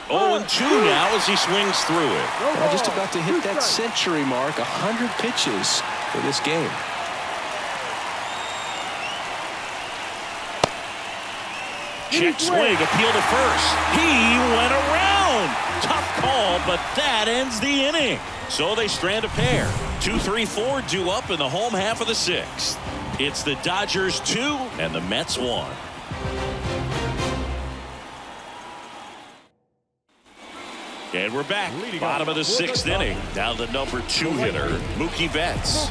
0-2 now as he swings through it. Well, just about to hit that century mark. 100 pitches for this game. Check swing, appeal to first. He went around. Tough call, but that ends the inning. So they strand a pair. 2-3-4 due up in the home half of the 6th. It's the Dodgers 2 and the Mets 1. And we're back. Bottom of the 6th inning. Now the number 2 hitter, Mookie Betts.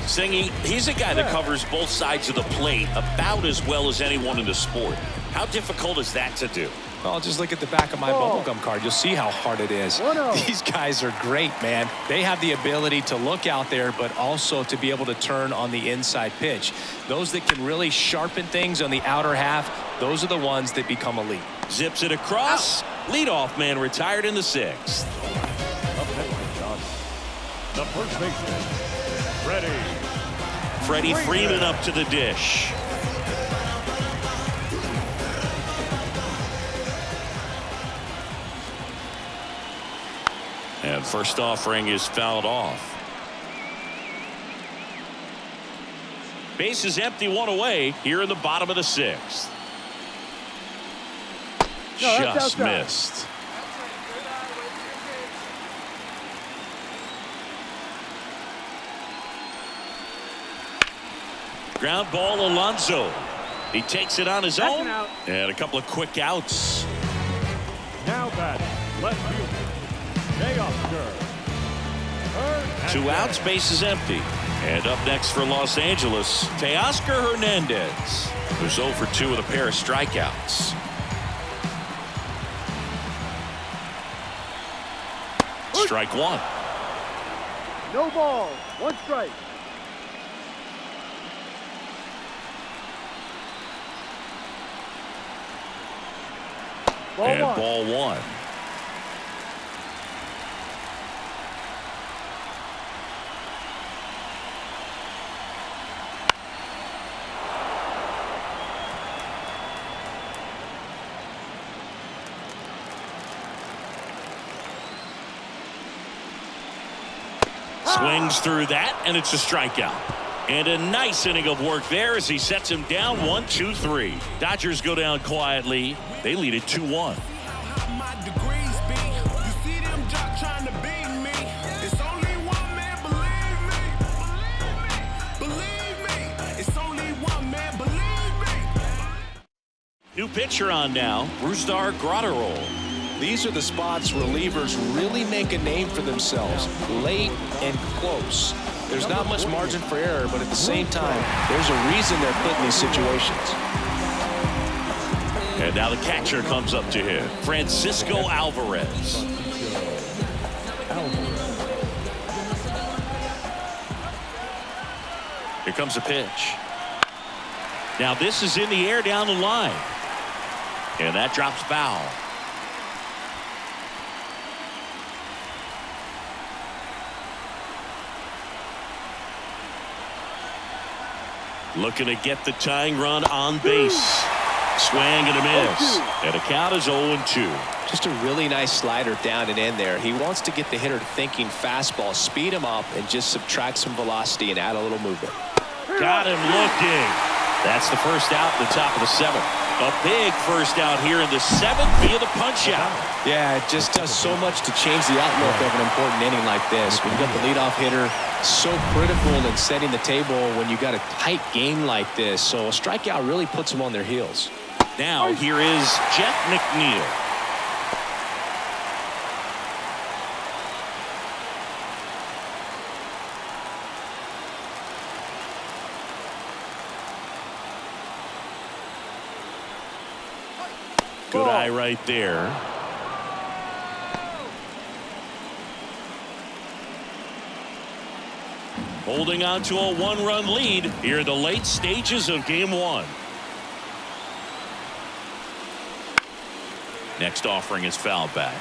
Singy, he's a guy that covers both sides of the plate about as well as anyone in the sport. How difficult is that to do? Well, just look at the back of my bubblegum card. You'll see how hard it is. These guys are great, man. They have the ability to look out there, but also to be able to turn on the inside pitch. Those that can really sharpen things on the outer half, those are the ones that become elite. Zips it across. Leadoff man retired in the 6th. The first baseman, Freddie Freeman up to the dish. And first offering is fouled off. Base is empty, 1 away here in the bottom of the 6th. Just missed. Ground ball, Alonso. He takes it on his own. And a couple of quick outs. now batting, left fielder, Teoscar. 2 outs, base is empty. And up next for Los Angeles, Teoscar Hernandez, who's 0 for 2 with a pair of strikeouts. Strike 1. No ball, 1 strike. And ball 1. Swings through that, and it's a strikeout. And a nice inning of work there as he sets him down 1-2-3. Dodgers go down quietly. They lead it 2-1. New pitcher on now, Brusdar Grotterol. These are the spots relievers really make a name for themselves, late and close. There's not much margin for error, but at the same time, there's a reason they're put in these situations. And now the catcher comes up to him, Francisco Alvarez. Here comes a pitch. Now this is in the air down the line. And that drops foul. Looking to get the tying run on base. Swing and a miss. And the count is 0-2. Just a really nice slider down and in there. He wants to get the hitter thinking fastball, speed him up, and just subtract some velocity and add a little movement. Got him looking. That's the first out in the top of the 7th. A big first out here in the 7th via the punch out. Yeah, it just does so much to change the outlook of an important inning like this. When you got the leadoff hitter, so critical in setting the table when you got a tight game like this. So a strikeout really puts them on their heels. Now here is Jeff McNeil. Good eye right there. Holding on to a 1-run lead here in the late stages of game 1. Next offering is fouled back.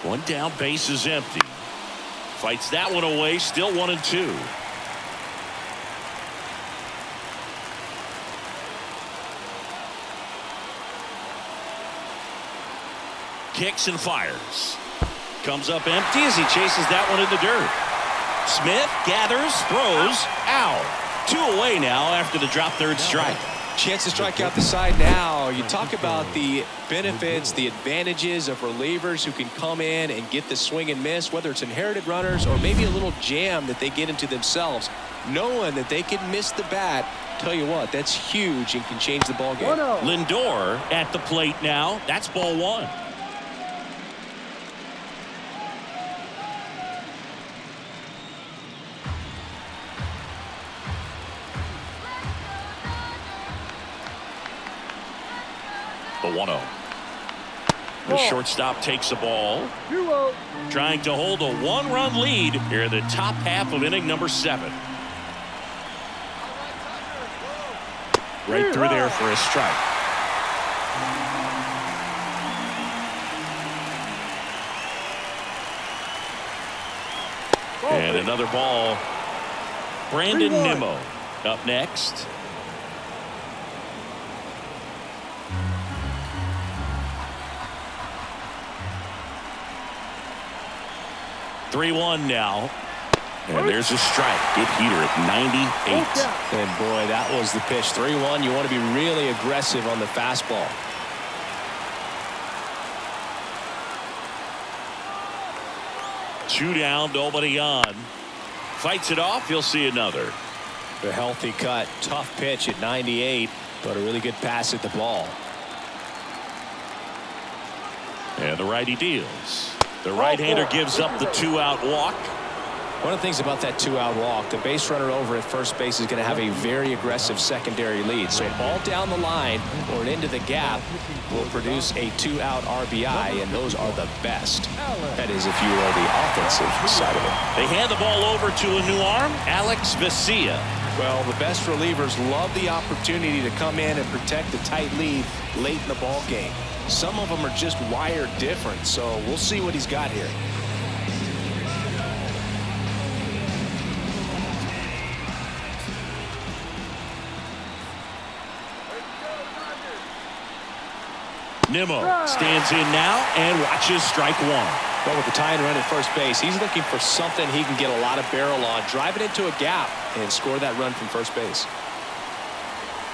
One down, base is empty. Fights that one away, still 1-2. Kicks and fires. Comes up empty as he chases that one in the dirt. Smith gathers, throws, out. 2 away now after the drop third strike. Chance to strike out the side now. You talk about the benefits, the advantages of relievers who can come in and get the swing and miss, whether it's inherited runners or maybe a little jam that they get into themselves. Knowing that they can miss the bat, tell you what, that's huge and can change the ball game. Lindor at the plate now. That's ball 1. The 1-0. The shortstop takes the ball. Trying to hold a 1-run lead here in the top half of inning number 7. Right through there for a strike. And another ball. Brandon Nimmo up next. 3-1 now. And there's a strike. Good heater at 98. And boy, that was the pitch. 3-1. You want to be really aggressive on the fastball. Two down, nobody on. Fights it off. You'll see another. A healthy cut. Tough pitch at 98, but a really good pass at the ball. And the righty deals. The right-hander gives up the 2-out walk. One of the things about that 2-out walk, the base runner over at first base is going to have a very aggressive secondary lead. So a ball down the line or into the gap will produce a 2-out RBI, and those are the best. That is if you are the offensive side of it. They hand the ball over to a new arm, Alex Vesia. Well, the best relievers love the opportunity to come in and protect the tight lead late in the ball game. Some of them are just wired different, so we'll see what he's got here. Nimmo stands in now and watches strike 1. Well, with the tying run at first base, he's looking for something he can get a lot of barrel on, drive it into a gap, and score that run from first base.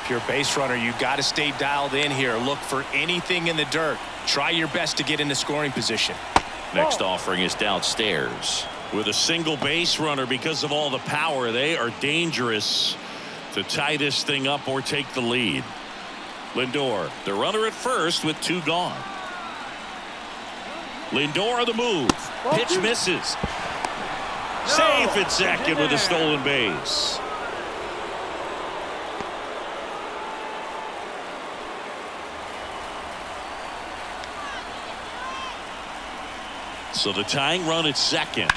If you're a base runner, you got to stay dialed in here. Look for anything in the dirt. Try your best to get into scoring position. Next offering is downstairs. With a single base runner, because of all the power, they are dangerous to tie this thing up or take the lead. Lindor, the runner at first with 2 gone. Lindor on the move. Pitch misses. Safe at second with a stolen base. So the tying run at second.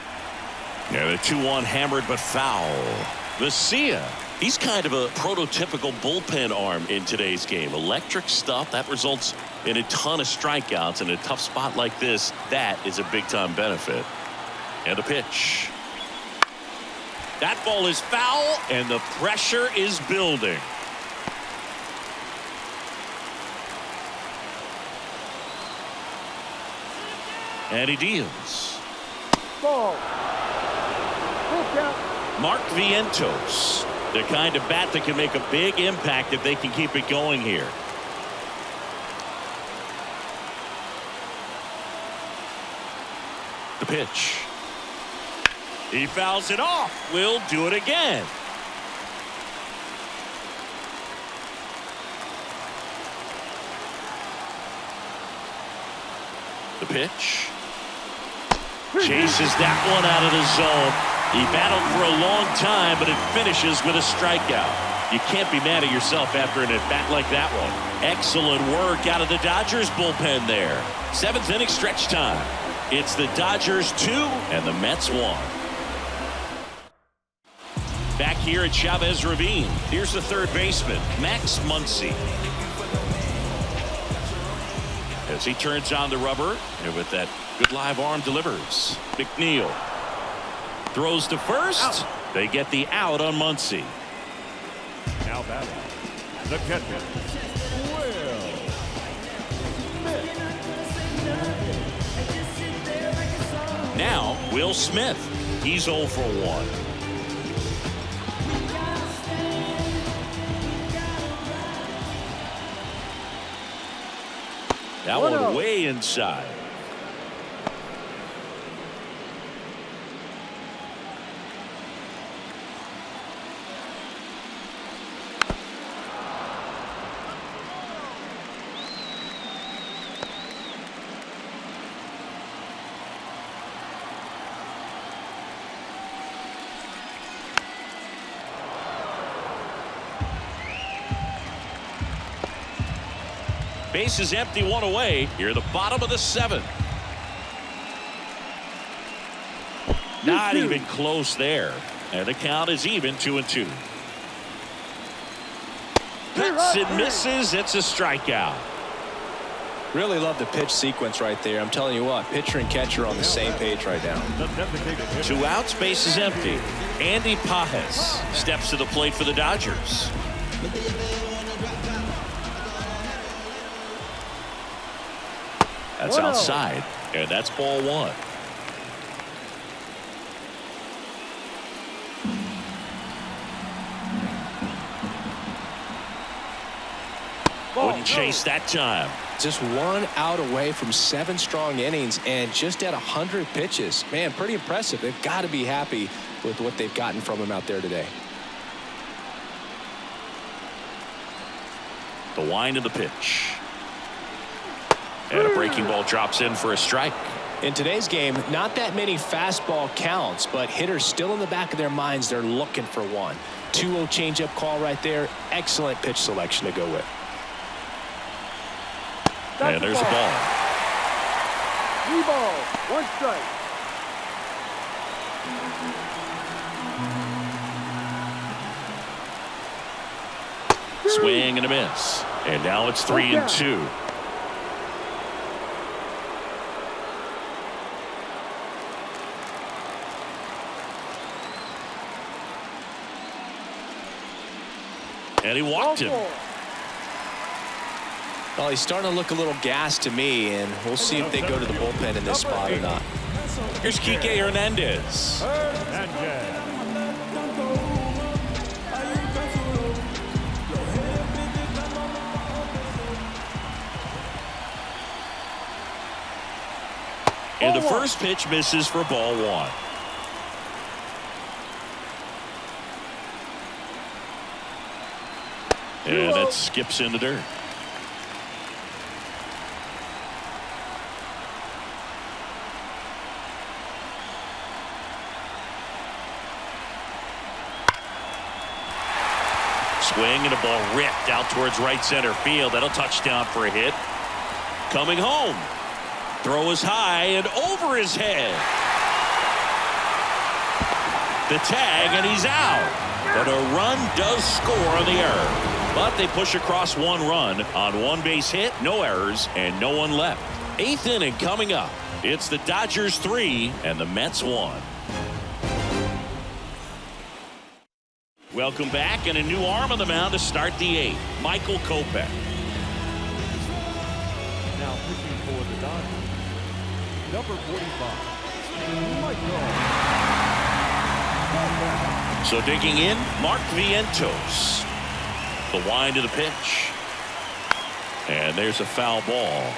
Yeah, the 2-1 hammered but foul. Vesia, he's kind of a prototypical bullpen arm in today's game. Electric stuff that results in a ton of strikeouts in a tough spot like this. That is a big-time benefit. And a pitch. That ball is foul, and the pressure is building. And he deals. Ball. Full count. Mark Vientos, the kind of bat that can make a big impact if they can keep it going here. The pitch. He fouls it off. We'll do it again. The pitch. Chases that one out of the zone. He battled for a long time, but it finishes with a strikeout. You can't be mad at yourself after an at-bat like that one. Excellent work out of the Dodgers bullpen there. 7th inning stretch time. It's the Dodgers 2 and the Mets 1. Back here at Chavez Ravine, here's the third baseman, Max Muncy. As he turns on the rubber, and with that good live arm delivers. McNeil throws to first. Out. They get the out on Muncy. Now batting, the catcher, Now Will Smith. He's 0 for 1. That one way inside. Base is empty, 1 away. Here, the bottom of the 7th. Not even close there. And the count is even, 2-2. Cuts and misses. It's a strikeout. Really love the pitch sequence right there. I'm telling you what, pitcher and catcher on the same page right now. 2 outs, base is empty. Andy Pages steps to the plate for the Dodgers. That's outside, and that's ball 1. Wouldn't chase that time. Just 1 out away from 7 strong innings and just at 100 pitches. Man, pretty impressive. They've got to be happy with what they've gotten from him out there today. The wind of the pitch. And a breaking ball drops in for a strike. In today's game, not that many fastball counts, but hitters still in the back of their minds, they're looking for one. 2-0 changeup call right there. Excellent pitch selection to go with. And there's a ball. 3 balls, 1 strike. Swing and a miss. And now it's 3-2. And he walked him. Well, he's starting to look a little gassed to me, and we'll see if they go to the bullpen in this spot or not. Here's Kike Hernandez. And the first pitch misses for ball 1. And that skips in the dirt. Swing and a ball ripped out towards right center field. That'll touchdown for a hit. Coming home. Throw is high and over his head. The tag, and he's out. But a run does score on the error. But they push across one run on one base hit, no errors, and no one left. 8th inning coming up. It's the Dodgers 3 and the Mets 1. Welcome back, and a new arm on the mound to start the 8th. Michael Kopech. Now pitching for the Dodgers, number 45. So digging in, Mark Vientos. The wind of the pitch. And there's a foul ball.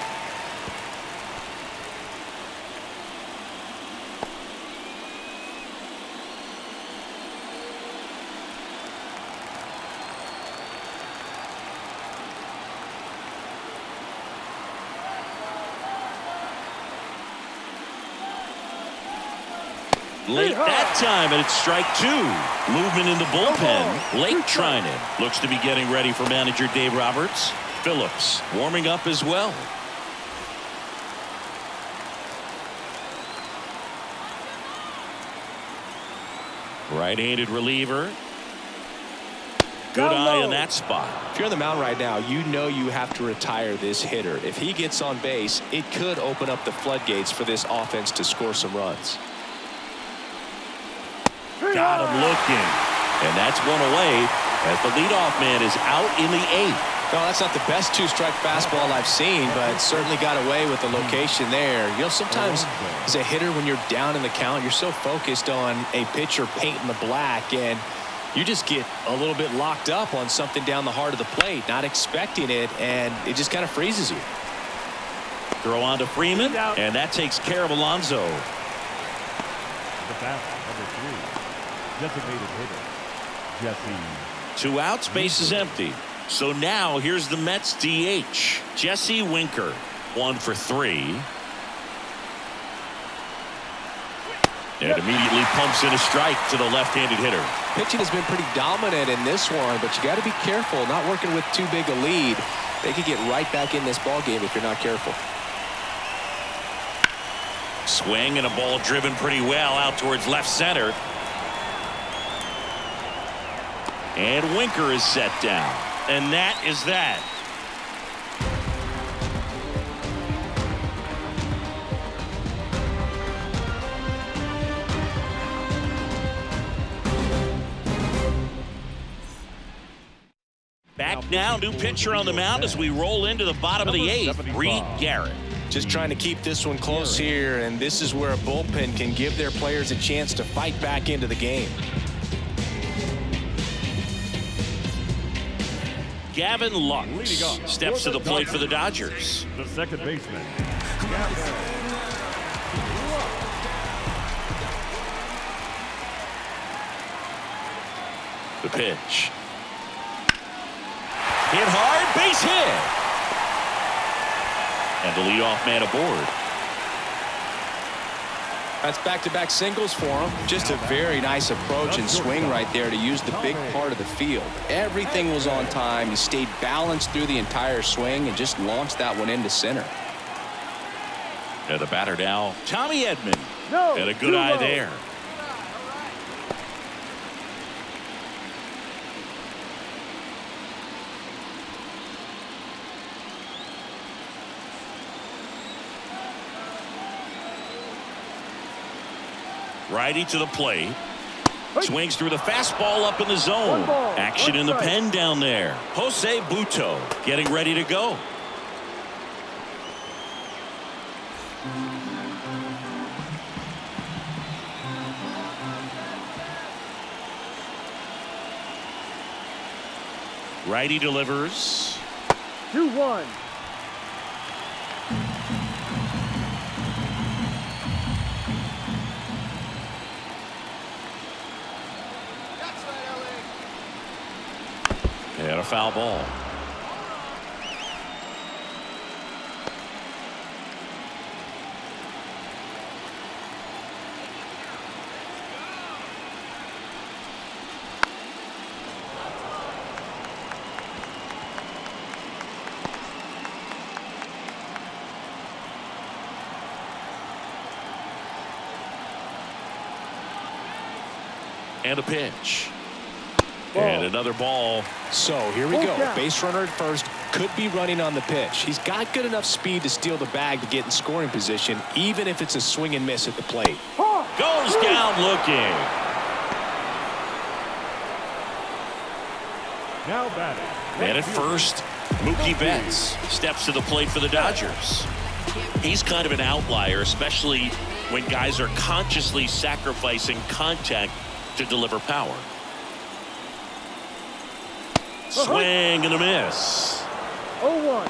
Late that time, and it's strike 2. Movement in the bullpen. Late Trinan looks to be getting ready for manager Dave Roberts. Phillips warming up as well. Right-handed reliever. Good eye on that spot. If you're on the mound right now, you know you have to retire this hitter. If he gets on base, it could open up the floodgates for this offense to score some runs. Got him looking. And that's one away as the leadoff man is out in the 8th. No, that's not the best two-strike fastball I've seen, but certainly got away with the location there. You know, sometimes as a hitter, when you're down in the count, you're so focused on a pitcher painting the black, and you just get a little bit locked up on something down the heart of the plate, not expecting it, and it just kind of freezes you. Throw on to Freeman, and that takes care of Alonso. The batter, number 3. Designated hitter, Jesse. 2 outs, base is empty. So now here's the Mets DH, Jesse Winker. 1 for 3. And immediately pumps in a strike to the left-handed hitter. Pitching has been pretty dominant in this one, but you got to be careful, not working with too big a lead. They could get right back in this ball game if you're not careful. Swing and a ball driven pretty well out towards left center. And Winker is set down. And that is that. Back now, new pitcher on the mound as we roll into the bottom of the 8th, Reed Garrett. Just trying to keep this one close here, and this is where a bullpen can give their players a chance to fight back into the game. Gavin Lux steps to the plate for the Dodgers. The second baseman, The pitch. Hit hard, base hit. And the leadoff man aboard. That's back-to-back singles for him. Just a very nice approach and swing right there to use the big part of the field. Everything was on time. He stayed balanced through the entire swing and just launched that one into center. And the batter now, Tommy Edman. No, And a good eye there. Righty to the plate. Swings through the fastball up in the zone. Action in the pen down there. Jose Buto getting ready to go. Righty delivers. 2-1. And a foul ball. And a pitch. Ball. And another ball. So here we Full go. count. Base runner at first, could be running on the pitch. He's got good enough speed to steal the bag to get in scoring position, even if it's a swing and miss at the plate. Goes down looking. Now batting. And at first, Mookie Betts steps to the plate for the Dodgers. He's kind of an outlier, especially when guys are consciously sacrificing contact to deliver power. Swing and a miss. 0-1.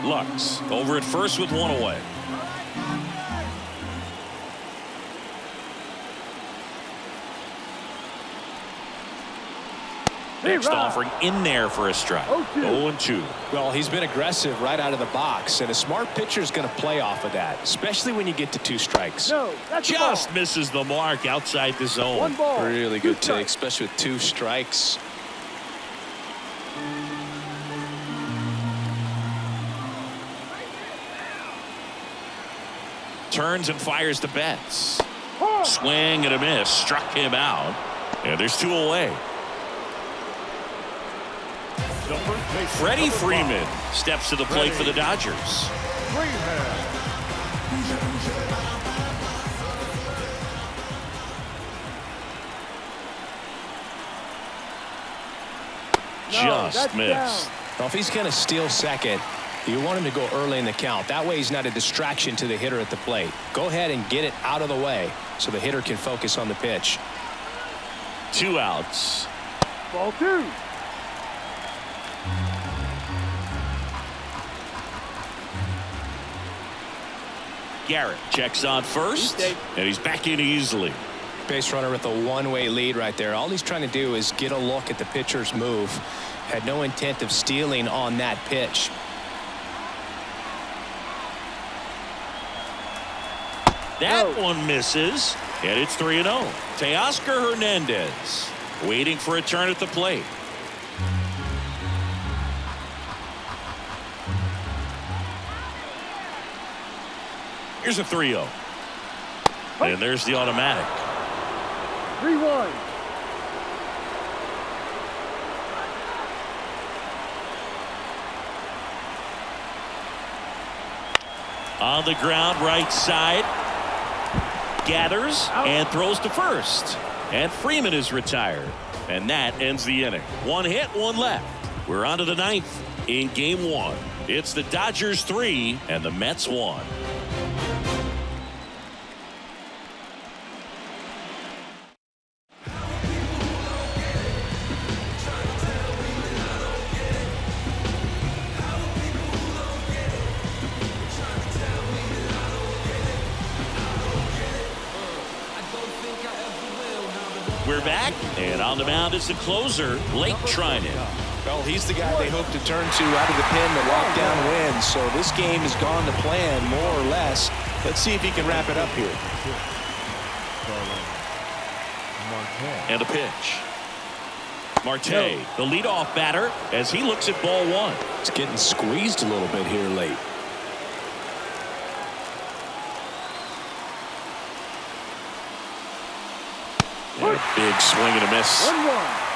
Lux over at first with one away. Next offering in there for a strike. 0-2. Well, he's been aggressive right out of the box, and a smart pitcher is going to play off of that, especially when you get to 2 strikes. No, that's a Just ball. misses the mark outside the zone. 1 ball. Really 2 good take, strikes. especially with 2 strikes. Turns and fires to Betts. Swing and a miss. Struck him out. And there's 2 away. The first baseman Freddie of the Freeman Phillies, steps to the plate for the Dodgers. Freeman. Just that's missed. down. Well, if he's going to steal second, you want him to go early in the count. That way he's not a distraction to the hitter at the plate. Go ahead and get it out of the way so the hitter can focus on the pitch. 2 outs. Ball 2. Garrett checks on first, and he's back in easily. Base runner with a one-way lead right there. All he's trying to do is get a look at the pitcher's move. Had no intent of stealing on that pitch. That one misses, and it's 3-0. Teoscar Hernandez waiting for a turn at the plate. Here's a 3-0. And there's the automatic. 3-1. On the ground, right side. Gathers and throws to first. And Freeman is retired. And that ends the inning. 1 hit, 1 left. We're on to the 9th in game 1. It's the Dodgers 3 and the Mets 1. We're back, and on the mound is the closer, Blake Trinan. Well, he's the guy they hope to turn to out of the pen to lock down wins. So this game has gone to plan, more or less. Let's see if he can wrap it up here. And a pitch. Marte, the leadoff batter, as he looks at ball 1. It's getting squeezed a little bit here late. And a big swing and a miss. 1-1.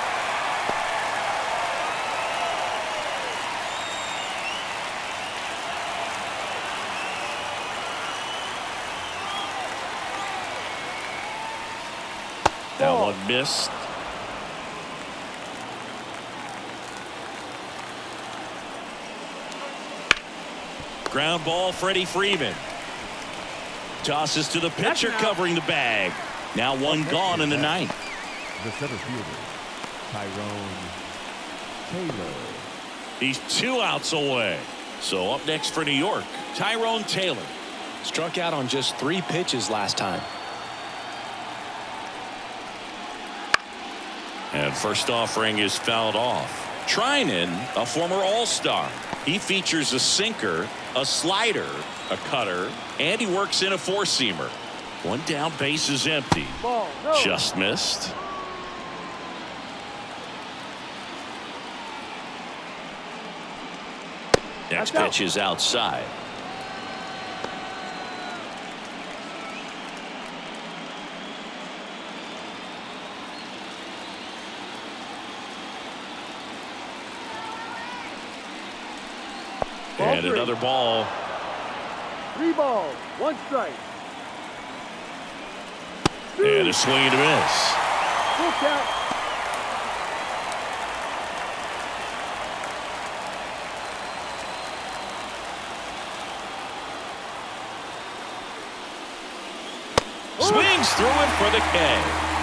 That one missed. Ground ball, Freddie Freeman. Tosses to the pitcher covering the bag. Now 1 gone in the 9th. The center fielder, Tyrone Taylor. He's 2 outs away. So up next for New York, Tyrone Taylor. Struck out on just 3 pitches last time. And first offering is fouled off. Trinan, a former All-Star. He features a sinker, a slider, a cutter, and he works in a 4-seamer. 1 down, base is empty. Ball. No. Just missed. Next That's out. pitch is outside. And 3. another ball. 3 balls, 1 strike. And a swing and a miss. Full count. Swings through it for the K.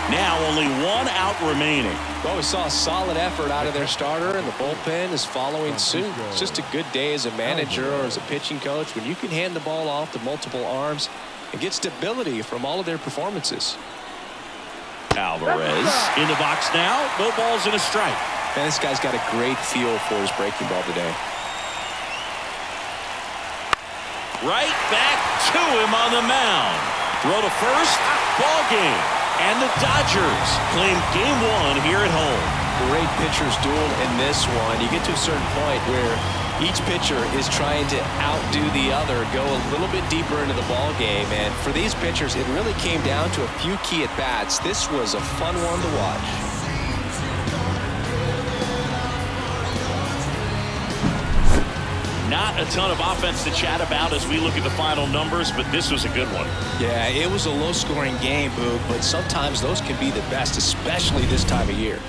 Now only 1 out remaining. Well, we saw a solid effort out of their starter, and the bullpen is following suit. It's just a good day as a manager or as a pitching coach when you can hand the ball off to multiple arms and get stability from all of their performances. Alvarez in the box now. No balls and a strike. Man, this guy's got a great feel for his breaking ball today. Right back to him on the mound. Throw to first. Ball game. And the Dodgers claim game 1 here at home. Great pitchers duel in this one. You get to a certain point where each pitcher is trying to outdo the other, go a little bit deeper into the ball game. And for these pitchers, it really came down to a few key at-bats. This was a fun one to watch. Not a ton of offense to chat about as we look at the final numbers, but this was a good one. Yeah, it was a low-scoring game, Boog, but sometimes those can be the best, especially this time of year.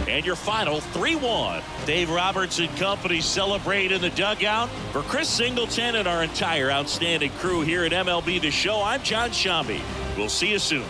And your final 3-1. Dave Roberts and company celebrate in the dugout. For Chris Singleton and our entire outstanding crew here at MLB The Show, I'm John Shambi. We'll see you soon.